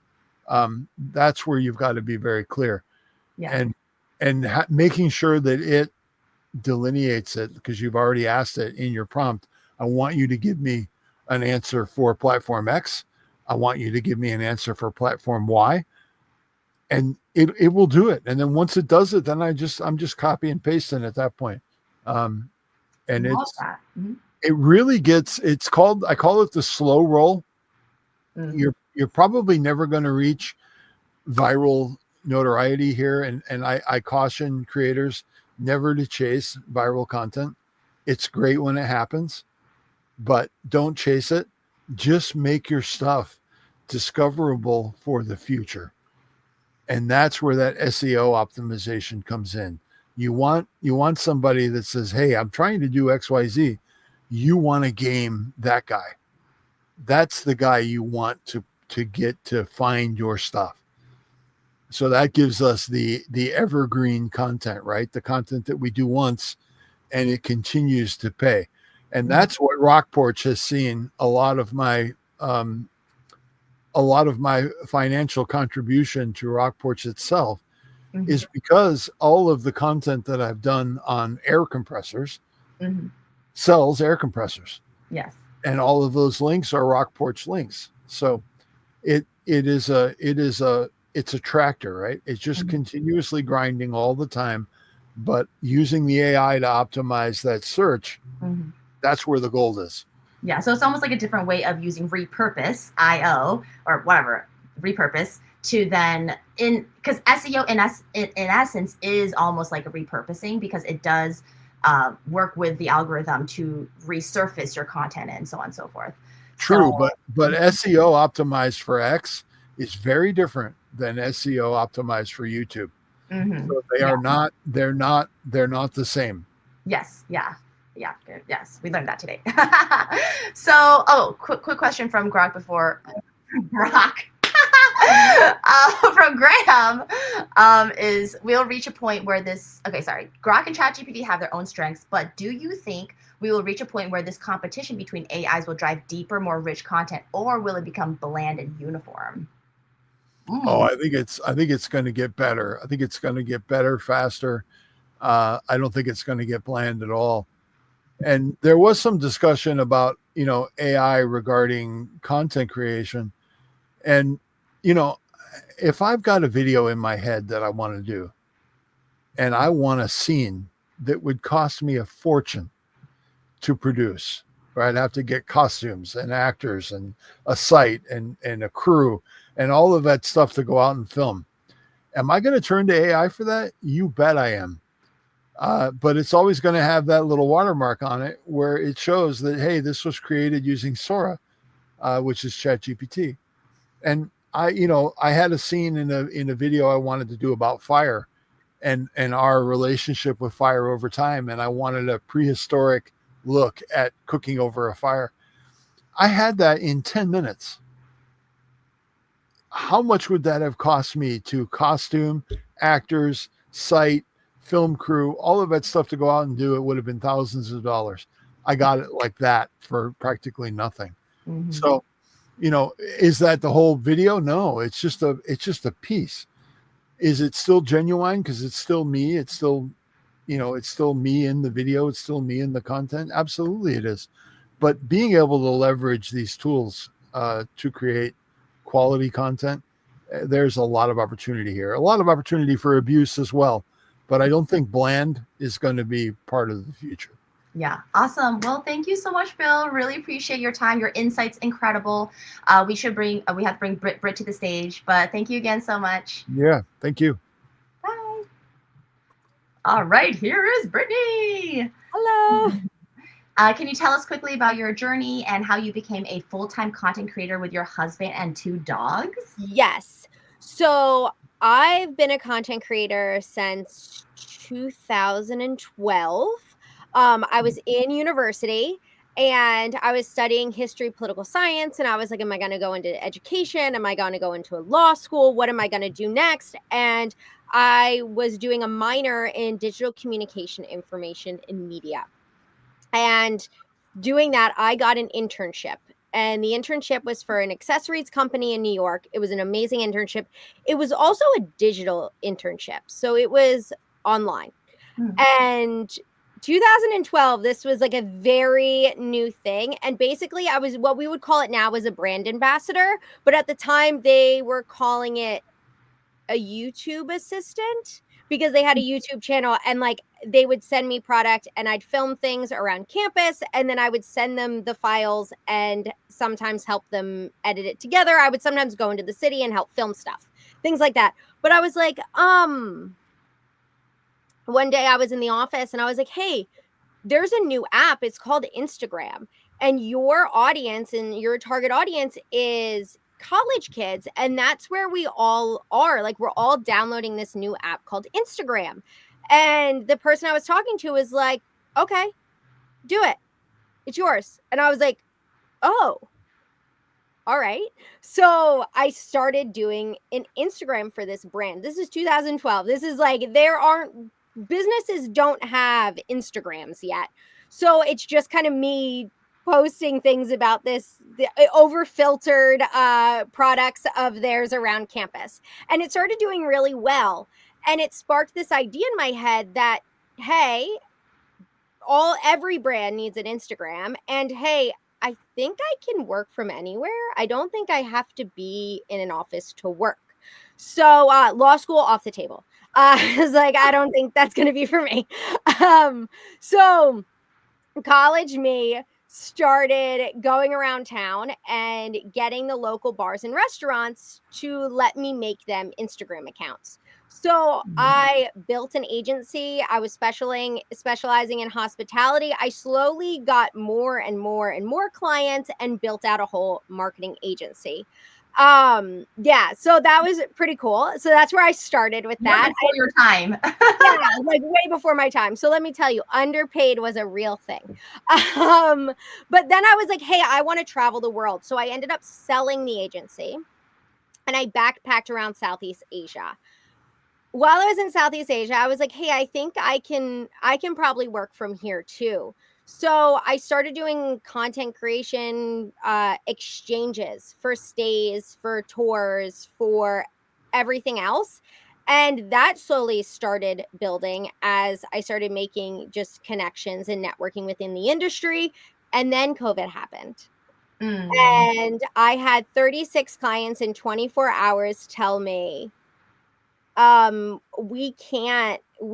that's where you've got to be very clear, Yeah. and making sure that it delineates it, because you've already asked it in your prompt. I want you to give me an answer for platform X. I want you to give me an answer for platform Y, and it will do it. And then once it does it, then I'm just copy and pasting at that point. Um, and Love that. Hmm. it really I call it the slow roll. Hmm. You're probably never going to reach viral notoriety here, and I caution creators never to chase viral content. It's great when it happens, but don't chase it. Just make your stuff discoverable for the future. And that's where that SEO optimization comes in. You want somebody that says, "Hey, I'm trying to do XYZ." You want to game that guy. That's the guy you want to get to find your stuff. So that gives us the evergreen content, right? The content that we do once and it continues to pay. And Hmm. that's what RockPorch has seen a lot of my financial contribution to RockPorch itself Hmm. is because all of the content that I've done on air compressors Hmm. sells air compressors. Yes. And all of those links are RockPorch links. So it's a tractor, right? It's just Hmm. continuously grinding all the time, but using the AI to optimize that search, Hmm. that's where the gold is. Yeah, so it's almost like a different way of using repurpose IO or whatever repurpose to then in because SEO in essence is almost like a repurposing because it does work with the algorithm to resurface your content and so on and so forth. True, So but SEO optimized for X is very different than SEO optimized for YouTube. mhm, So they yeah, are not they're not the same. yes, yeah, yeah, good, yes, we learned that today. So quick question from Grok before Grok. From Graham is we'll reach a point where this okay sorry Grok and ChatGPT have their own strengths, but do you think we will reach a point where this competition between AIs will drive deeper, more rich content, or will it become bland and uniform? Oh, Mm. I think it's going to get better. I think it's going to get better faster. I don't think it's going to get bland at all. And there was some discussion about AI regarding content creation, and you know, if I've got a video in my head that I want to do and I want a scene that would cost me a fortune to produce, right? I have to get costumes and actors and a site and a crew and all of that stuff to go out and film. Am I going to turn to AI for that? You bet I am. But it's always going to have that little watermark on it where it shows that, hey, this was created using Sora, which is ChatGPT. And I had a scene in a video I wanted to do about fire and our relationship with fire over time. And I wanted a prehistoric look at cooking over a fire. I had that in 10 minutes. How much would that have cost me to costume, actors, site, film crew, all of that stuff to go out and do? It would have been thousands of dollars. I got it like that for practically nothing. Mhm. So, is that the whole video? No, it's just a piece. Is it still genuine? Because it's still me. It's still, it's still me in the video. It's still me in the content. Absolutely it is. But being able to leverage these tools to create quality content, there's a lot of opportunity here, a lot of opportunity for abuse as well. But I don't think bland is going to be part of the future. Yeah, awesome. Well, thank you so much, Bill. Really appreciate your time. Your insight's incredible. We have to bring Britt to the stage, but thank you again so much. Yeah, thank you. Bye. All right, here is Brittany. Hello. Can you tell us quickly about your journey and how you became a full-time content creator with your husband and 2 dogs? Yes. So I've been a content creator since 2012. I was in university and I was studying history, political science, and I was like, am I going to go into education? Am I going to go into a law school? What am I going to do next? And I was doing a minor in digital communication, information, and media. And doing that, I got an internship. And the internship was for an accessories company in New York. It was an amazing internship. It was also a digital internship. So it was online. And 2012, this was like a very new thing. And basically, I was what we would call it now as a brand ambassador. But at the time, they were calling it a YouTube assistant because they had a YouTube channel and like they would send me product and I'd film things around campus and then I would send them the files and sometimes help them edit it together. I would sometimes go into the city and help film stuff, things like that. But I was like, one day I was in the office and I was like, hey, there's a new app. It's called Instagram. And your audience and your target audience is college kids. And that's where we all are. Like, we're all downloading this new app called Instagram. And the person I was talking to was like, okay, do it. It's yours. And I was like, oh, all right. So I started doing an Instagram for this brand. This is 2012. This is like, businesses don't have Instagrams yet. So it's just kind of me posting things about the over-filtered products of theirs around campus. And it started doing really well. And it sparked this idea in my head that, hey, every brand needs an Instagram. And hey, I think I can work from anywhere. I don't think I have to be in an office to work. So law school off the table. I was like, I don't think that's going to be for me. So college me started going around town and getting the local bars and restaurants to let me make them Instagram accounts. So I built an agency. I was specializing in hospitality. I slowly got more and more and more clients and built out a whole marketing agency. Yeah, so that was pretty cool. So that's where I started with that. Before your time. Yeah, like way before my time. So let me tell you, underpaid was a real thing. But then I was like, hey, I want to travel the world. So I ended up selling the agency and I backpacked around Southeast Asia. While I was in Southeast Asia, I was like, hey, I think I can probably work from here too. So I started doing content creation exchanges for stays, for tours, for everything else. And that slowly started building as I started making just connections and networking within the industry. And then COVID happened. And I had 36 clients in 24 hours tell me, we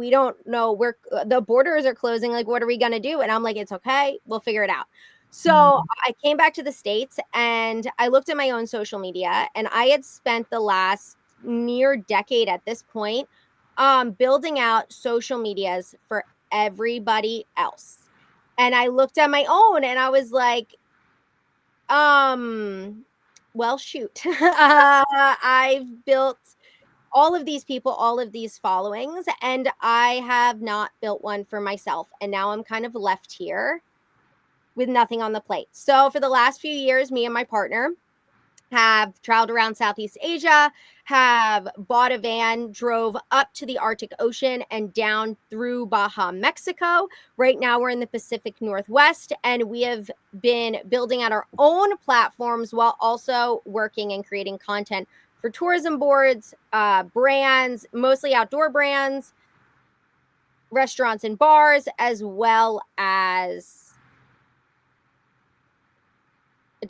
don't know, the borders are closing. Like, what are we going to do? And I'm like, it's okay. We'll figure it out. So I came back to the States and I looked at my own social media, and I had spent the last near decade at this point, building out social medias for everybody else. And I looked at my own and I was like, well, shoot. I've built all of these people, all of these followings, and I have not built one for myself. And now I'm kind of left here with nothing on the plate. So for the last few years, me and my partner have traveled around Southeast Asia, have bought a van, drove up to the Arctic Ocean and down through Baja, Mexico. Right now we're in the Pacific Northwest, and we have been building out our own platforms while also working and creating content for tourism boards, brands, mostly outdoor brands, restaurants and bars, as well as,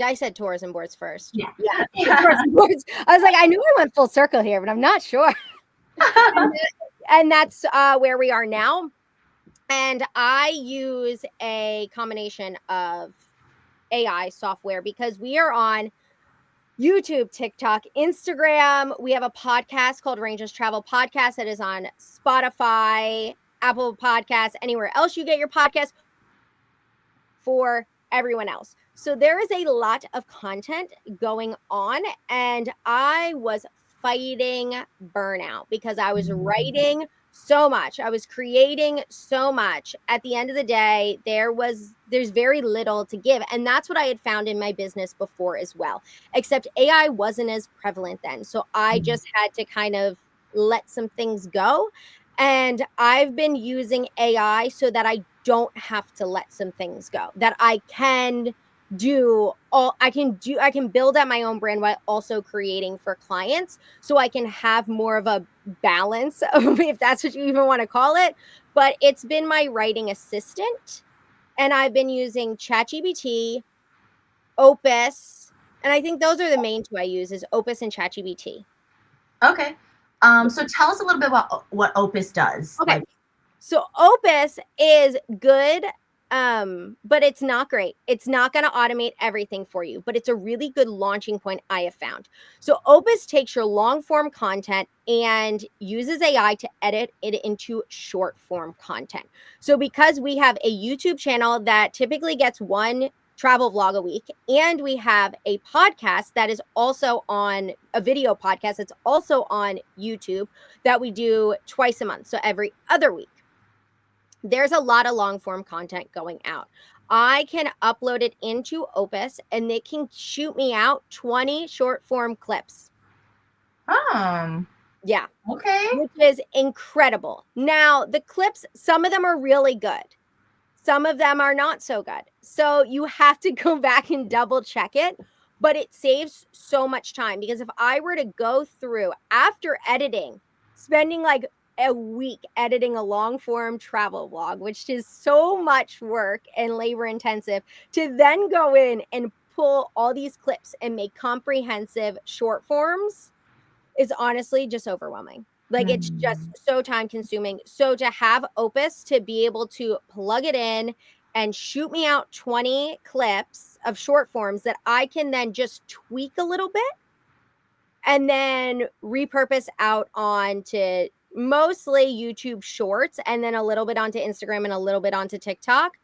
I said tourism boards first. Yeah. Tourism boards. I was like, I knew I went full circle here, but I'm not sure. and that's where we are now. And I use a combination of AI software because we are on YouTube, TikTok, Instagram. We have a podcast called Rangers Travel Podcast that is on Spotify, Apple Podcasts, anywhere else you get your podcast, for everyone else. So there is a lot of content going on, and I was fighting burnout because I was writing so much. I was creating so much. At the end of the day, there's very little to give. And that's what I had found in my business before as well, except AI wasn't as prevalent then. So I just had to kind of let some things go. And I've been using AI so that I don't have to let some things go, that I can build out my own brand while also creating for clients, so I can have more of a balance, if that's what you even want to call it. But it's been my writing assistant, and I've been using ChatGPT, Opus, and I think those are the main two I use, is Opus and ChatGPT. Okay. So tell us a little bit about what Opus does. Okay. So Opus is good, but it's not great. It's not going to automate everything for you, but it's a really good launching point, I have found. So Opus takes your long form content and uses AI to edit it into short form content. So because we have a YouTube channel that typically gets one travel vlog a week, and we have a podcast that is also on a video podcast that's also on YouTube that we do twice a month, so every other week, there's a lot of long form content going out. I can upload it into Opus and they can shoot me out 20 short form clips. Yeah. Okay. Which is incredible. Now, the clips, some of them are really good. Some of them are not so good. So you have to go back and double check it, but it saves so much time, because if I were to go through after editing, spending like a week editing a long form travel vlog, which is so much work and labor intensive, to then go in and pull all these clips and make comprehensive short forms is honestly just overwhelming. Like, it's just so time consuming. So to have Opus to be able to plug it in and shoot me out 20 clips of short forms that I can then just tweak a little bit and then repurpose out onto mostly YouTube Shorts, and then a little bit onto Instagram and a little bit onto TikTok,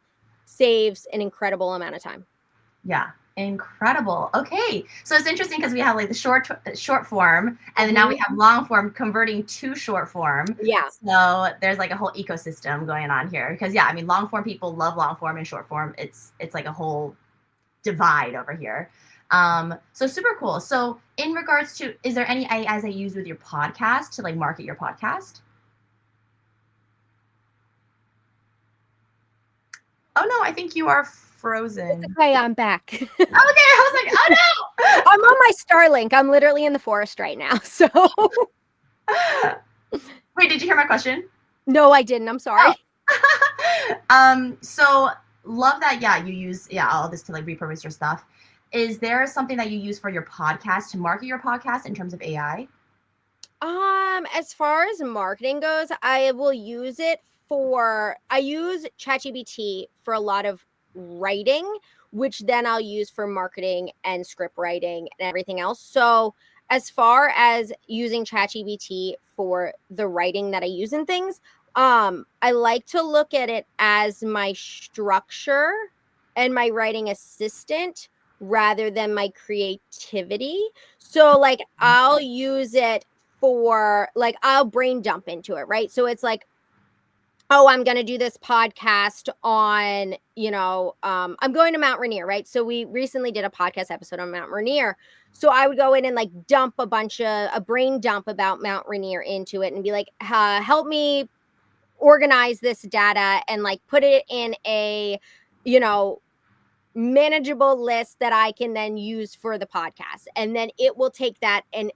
saves an incredible amount of time. Yeah. Incredible. Okay. So it's interesting because we have like the short form, and then now we have long form converting to short form. Yeah. So there's like a whole ecosystem going on here, because yeah, I mean, long form people love long form, and short form, it's like a whole divide over here. So super cool. So in regards to, is there any AIs that you use with your podcast to like market your podcast? Oh no, I think you are frozen. It's okay, I'm back. Okay, I was like, oh no. I'm on my Starlink. I'm literally in the forest right now. So wait, did you hear my question? No, I didn't. I'm sorry. So love that. Yeah, you use all this to like repurpose your stuff. is there something that you use for your podcast to market your podcast in terms of AI? As far as marketing goes, I will use it I use ChatGPT for a lot of writing, which then I'll use for marketing and script writing and everything else. So as far as using ChatGPT for the writing that I use in things, I like to look at it as my structure and my writing assistant rather than my creativity. So like I'll use it for like I'll brain dump into it, right? So it's like, oh, I'm going to do this podcast on, I'm going to Mount Rainier, right? So we recently did a podcast episode on Mount Rainier. So I would go in and like dump a brain dump about Mount Rainier into it and be like, help me organize this data and like put it in a, you know, manageable list that I can then use for the podcast. And then it will take that and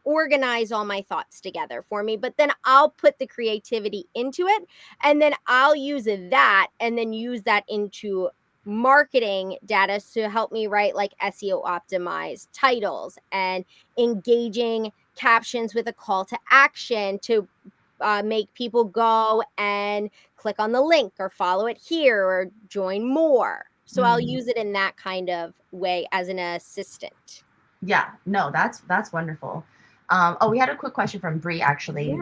organize all my thoughts together for me, but then I'll put the creativity into it and then I'll use that and then use that into marketing data to help me write like SEO optimized titles and engaging captions with a call to action to make people go and click on the link or follow it here or join more. So I'll use it in that kind of way as an assistant. Yeah, no, that's wonderful. We had a quick question from Bree actually,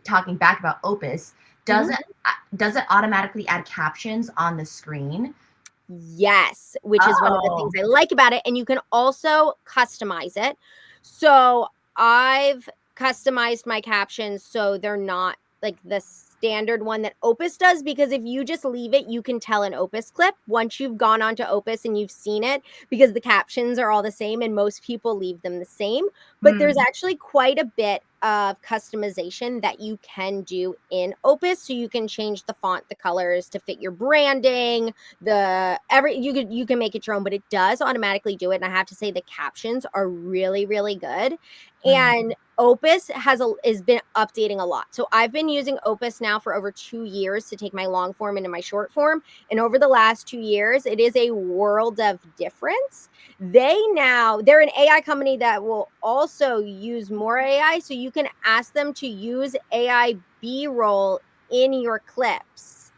talking back about Opus. Does it automatically add captions on the screen? Yes, which is one of the things I like about it. And you can also customize it. So I've customized my captions so they're not like the standard one that Opus does, because if you just leave it, you can tell an Opus clip once you've gone onto Opus and you've seen it, because the captions are all the same and most people leave them the same. But there's actually quite a bit of customization that you can do in Opus. So you can change the font, the colors to fit your branding, you can make it your own, but it does automatically do it. And I have to say the captions are really, really good. And Opus has been updating a lot. So I've been using Opus now for over 2 years to take my long form into my short form. And over the last 2 years, it is a world of difference. They're an AI company that will also use more AI. So you can ask them to use AI B-roll in your clips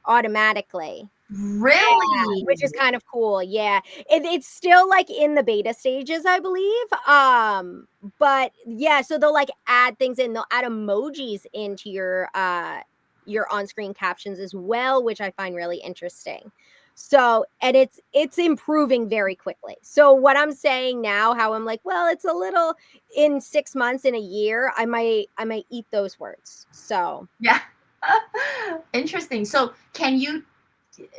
automatically. Really? Yeah, which is kind of cool. Yeah. It's still like in the beta stages, I believe. But yeah, so they'll like add things in, they'll add emojis into your on-screen captions as well, which I find really interesting. So, and it's improving very quickly. So what I'm saying now, how I'm like, well, it's a little in 6 months, in a year, I might eat those words. So yeah. Interesting. So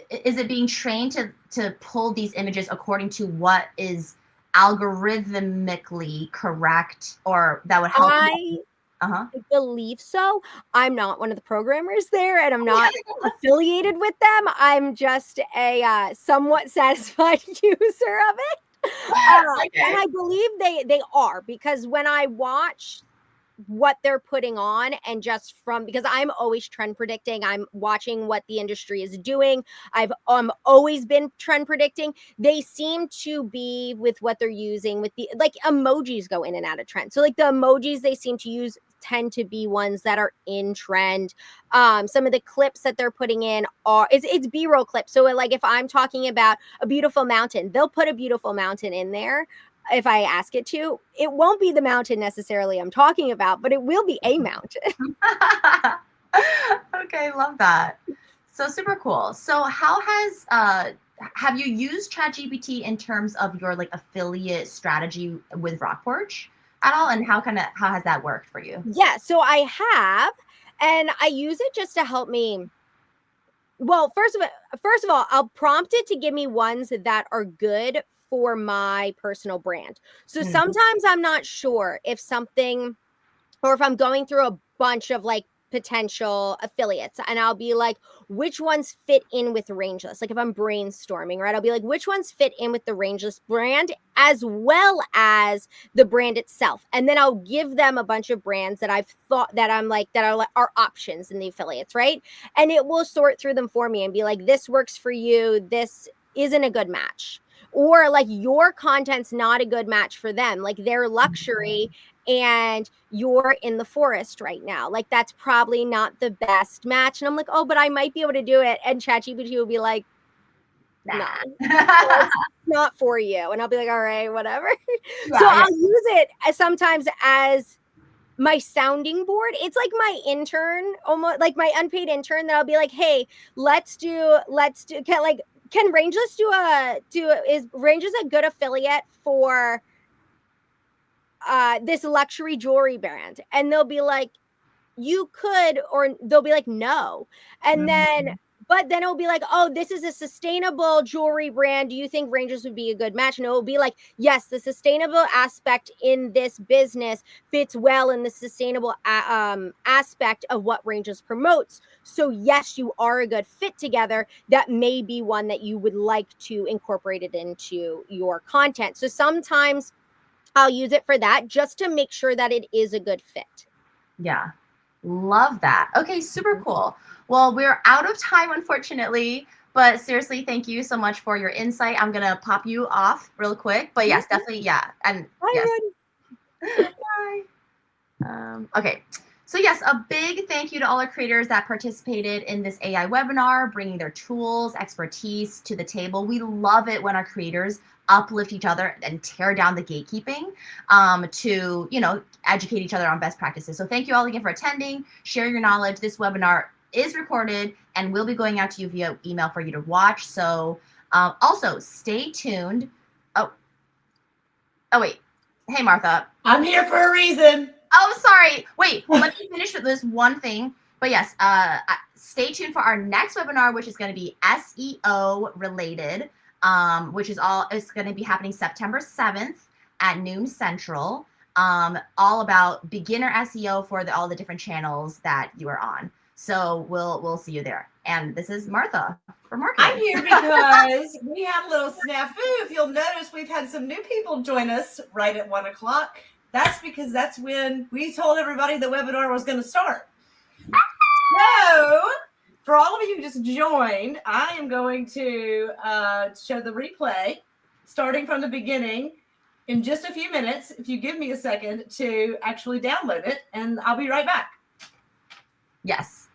is it being trained to pull these images according to what is algorithmically correct, or that would help I believe so. I'm not one of the programmers there, and I'm not affiliated with them. I'm just a somewhat satisfied user of it. And I believe they are, because when I watch what they're putting on, and just because I'm always trend predicting, I'm watching what the industry is doing. I've always been trend predicting. They seem to be with what they're using with the like emojis go in and out of trend. So like the emojis they seem to use tend to be ones that are in trend. Some of the clips that they're putting in it's B-roll clips. So like if I'm talking about a beautiful mountain, they'll put a beautiful mountain in there. If I ask it to, it won't be the mountain necessarily I'm talking about, but it will be a mountain. Okay, love that. So super cool. So how have you used ChatGPT in terms of your like affiliate strategy with RockPorch at all, and how has that worked for you? Yeah, so I have, and I use it just to help me. Well, first of all, I'll prompt it to give me ones that are good for my personal brand. So sometimes I'm not sure if something, or if I'm going through a bunch of like potential affiliates, and I'll be like, which ones fit in with Rangeless? Like if I'm brainstorming, right, I'll be like, which ones fit in with the Rangeless brand as well as the brand itself. And then I'll give them a bunch of brands that I've thought that are options in the affiliates, right? And it will sort through them for me and be like, this works for you, this isn't a good match, or like your content's not a good match for them. Like they're luxury and you're in the forest right now. Like that's probably not the best match. And I'm like, oh, but I might be able to do it. And ChatGPT will be like, no, it's not for you. And I'll be like, all right, whatever. So I'll use it sometimes as my sounding board. It's like my intern, almost like my unpaid intern, that I'll be like, hey, let's do can Rangeless is Rangeless a good affiliate for this luxury jewelry brand? And they'll be like, you could, or they'll be like, no. And then but then it'll be like, oh, this is a sustainable jewelry brand. Do you think Rangers would be a good match? And it will be like, yes, the sustainable aspect in this business fits well in the sustainable aspect of what Rangers promotes. So yes, you are a good fit together. That may be one that you would like to incorporate it into your content. So sometimes I'll use it for that, just to make sure that it is a good fit. Yeah. Love that. Okay, super cool. Well, we're out of time, unfortunately, but seriously, thank you so much for your insight. I'm going to pop you off real quick, but yes, definitely. Yeah. And yes. Bye. Okay. So yes, a big thank you to all our creators that participated in this AI webinar, bringing their tools, expertise to the table. We love it when our creators uplift each other and tear down the gatekeeping to, educate each other on best practices. So thank you all again for attending, sharing your knowledge. This webinar is recorded and will be going out to you via email for you to watch. So also stay tuned. Oh, wait. Hey, Martha. I'm here for a reason. Oh, sorry. Wait, let me finish with this one thing. But yes, stay tuned for our next webinar, which is going to be SEO related, which is going to be happening September 7th at noon Central, all about beginner SEO for all the different channels that you are on. So we'll see you there. And this is Martha for marketing. I'm here because we had a little snafu. If you'll notice, we've had some new people join us right at 1 o'clock. That's because that's when we told everybody the webinar was going to start. So for all of you who just joined, I am going to show the replay starting from the beginning in just a few minutes. If you give me a second to actually download it, and I'll be right back. Yes.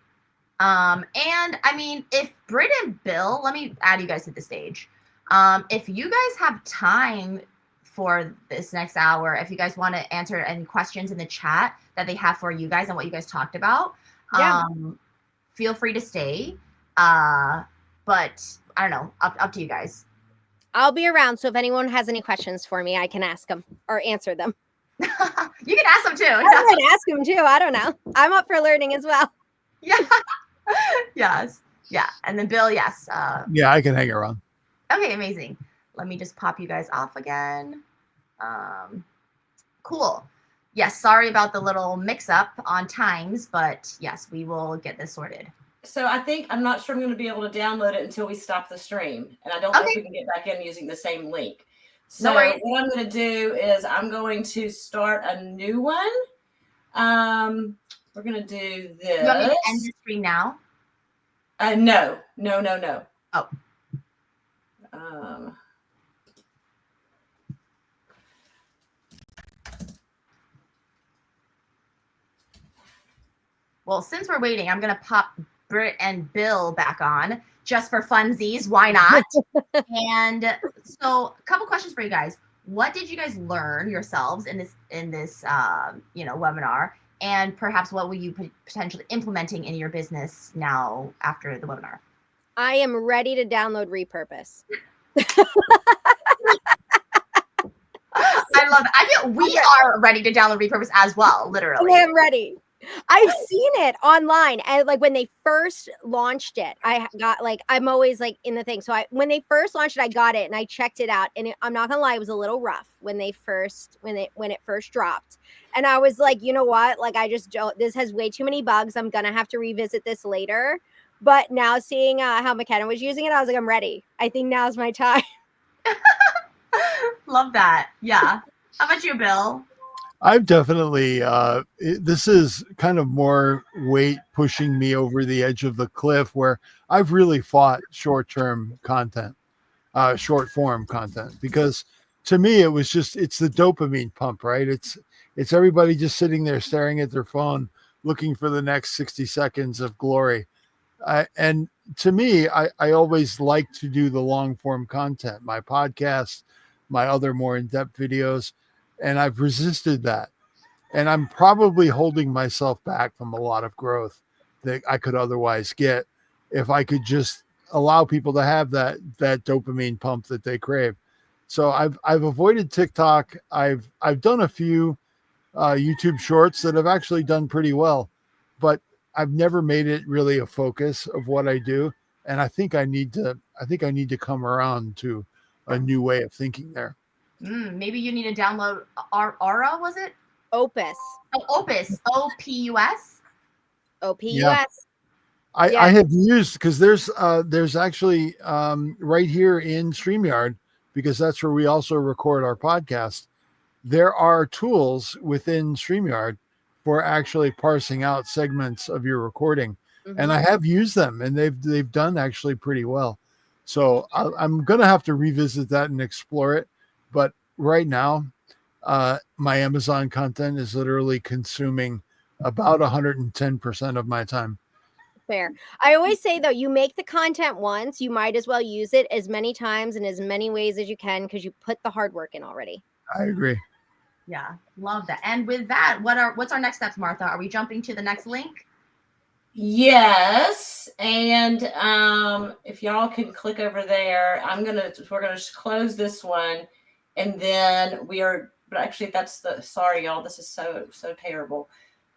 And I mean, if Britt and Bill, let me add you guys to the stage. If you guys have time for this next hour, if you guys want to answer any questions in the chat that they have for you guys and what you guys talked about, feel free to stay. But I don't know, up to you guys. I'll be around, so if anyone has any questions for me, I can ask them or answer them. You can ask them too. I can ask them too. I don't know. I'm up for learning as well. Yeah. Yes. Yeah. And then Bill, yes. Yeah, I can hang around. Okay, amazing. Let me just pop you guys off again. Cool. Yes, sorry about the little mix-up on times, but yes, we will get this sorted. So I'm not sure I'm going to be able to download it until we stop the stream. And I don't know if we can get back in using the same link. So what I'm going to do is I'm going to start a new one. We're going to do this. You want me to end the stream now? No. Oh. Well, since we're waiting, I'm going to pop Britt and Bill back on just for funsies. Why not? And so a couple questions for you guys. What did you guys learn yourselves in this webinar? And perhaps what will you potentially implementing in your business now after the webinar? I am ready to download Repurpose. I love it. I feel we are ready to download Repurpose as well, literally. I am ready. I've seen it online, and like when they first launched it, I'm always like in the thing. So when they first launched it, I got it and I checked it out, and I'm not gonna lie, it was a little rough when it first dropped. And I was like, you know what? Like, I just don't. This has way too many bugs. I'm gonna have to revisit this later. But now seeing how McKenna was using it, I was like, I'm ready. I think now's my time. Love that. Yeah. How about you, Bill? I've definitely, this is kind of more weight pushing me over the edge of the cliff where I've really fought short-term content. short form content, because to me it's the dopamine pump, right? It's everybody just sitting there staring at their phone looking for the next 60 seconds of glory. And to me, I always like to do the long form content, my podcast, my other more in-depth videos, and I've resisted that. And I'm probably holding myself back from a lot of growth that I could otherwise get if I could just allow people to have that dopamine pump that they crave. So I've avoided TikTok. I've done a few YouTube shorts that have actually done pretty well, but I've never made it really a focus of what I do. And I think I need to come around to a new way of thinking there. Maybe you need to download Aura, was it? Opus. Oh, Opus. OPUS. OPUS. Yeah. I have used, because there's actually right here in StreamYard, because that's where we also record our podcast. There are tools within StreamYard for actually parsing out segments of your recording. Mm-hmm. And I have used them, and they've done actually pretty well. So I'm going to have to revisit that and explore it. But right now, my Amazon content is literally consuming about 110% of my time. Fair. I always say, though, you make the content once, you might as well use it as many times in as many ways as you can, because you put the hard work in already. I agree. Yeah, love that. And with that, what's our next steps, Martha? Are we jumping to the next link? Yes, and if y'all can click over there, we're gonna close this one, and then but actually sorry y'all, this is so terrible.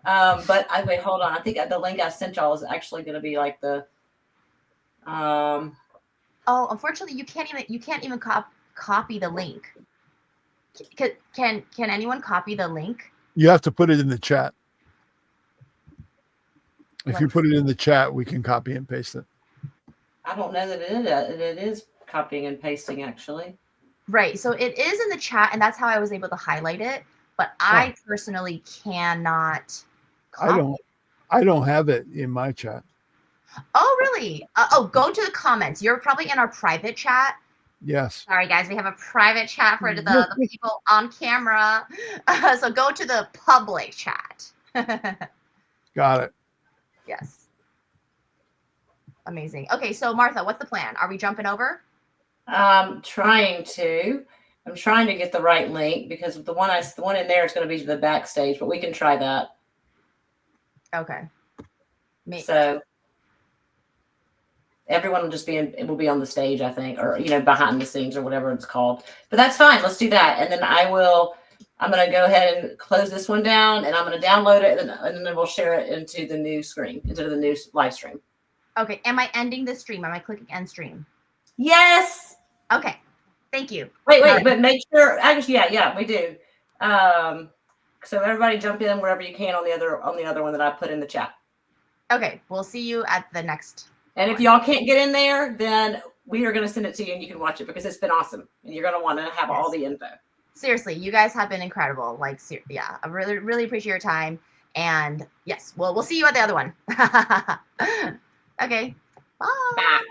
But wait, hold on. I think the link I sent y'all is actually going to be like the. Oh, unfortunately, you can't even copy the link. Can anyone copy the link? You have to put it in the chat. If you put it in the chat, we can copy and paste it. I don't know that it is copying and pasting, actually. Right. So it is in the chat, and that's how I was able to highlight it. But I personally cannot. I don't have it in my chat. Oh, really? Go to the comments. You're probably in our private chat. Yes. Sorry, guys. We have a private chat for the people on camera. So go to the public chat. Got it. Yes. Amazing. Okay, so Martha, what's the plan? Are we jumping over? I'm trying to get the right link, because the one in there is going to be the backstage, but we can try that. Okay. So everyone will be on the stage, I think, or behind the scenes or whatever it's called. But that's fine. Let's do that, and then I'm going to go ahead and close this one down, and I'm going to download it, and then we'll share it into the new screen, into the new live stream. Okay. Am I ending the stream? Am I clicking end stream? Yes. Okay. Thank you. Wait, but make sure. Actually, yeah, we do. So everybody jump in wherever you can on the other one that I put in the chat. Okay, we'll see you at the next. And if y'all can't get in there, then we are going to send it to you, and you can watch it, because it's been awesome, and you're going to want to have all the info. Seriously, you guys have been incredible. Like, yeah, I really, really appreciate your time. And yes, we'll see you at the other one. Okay. Bye.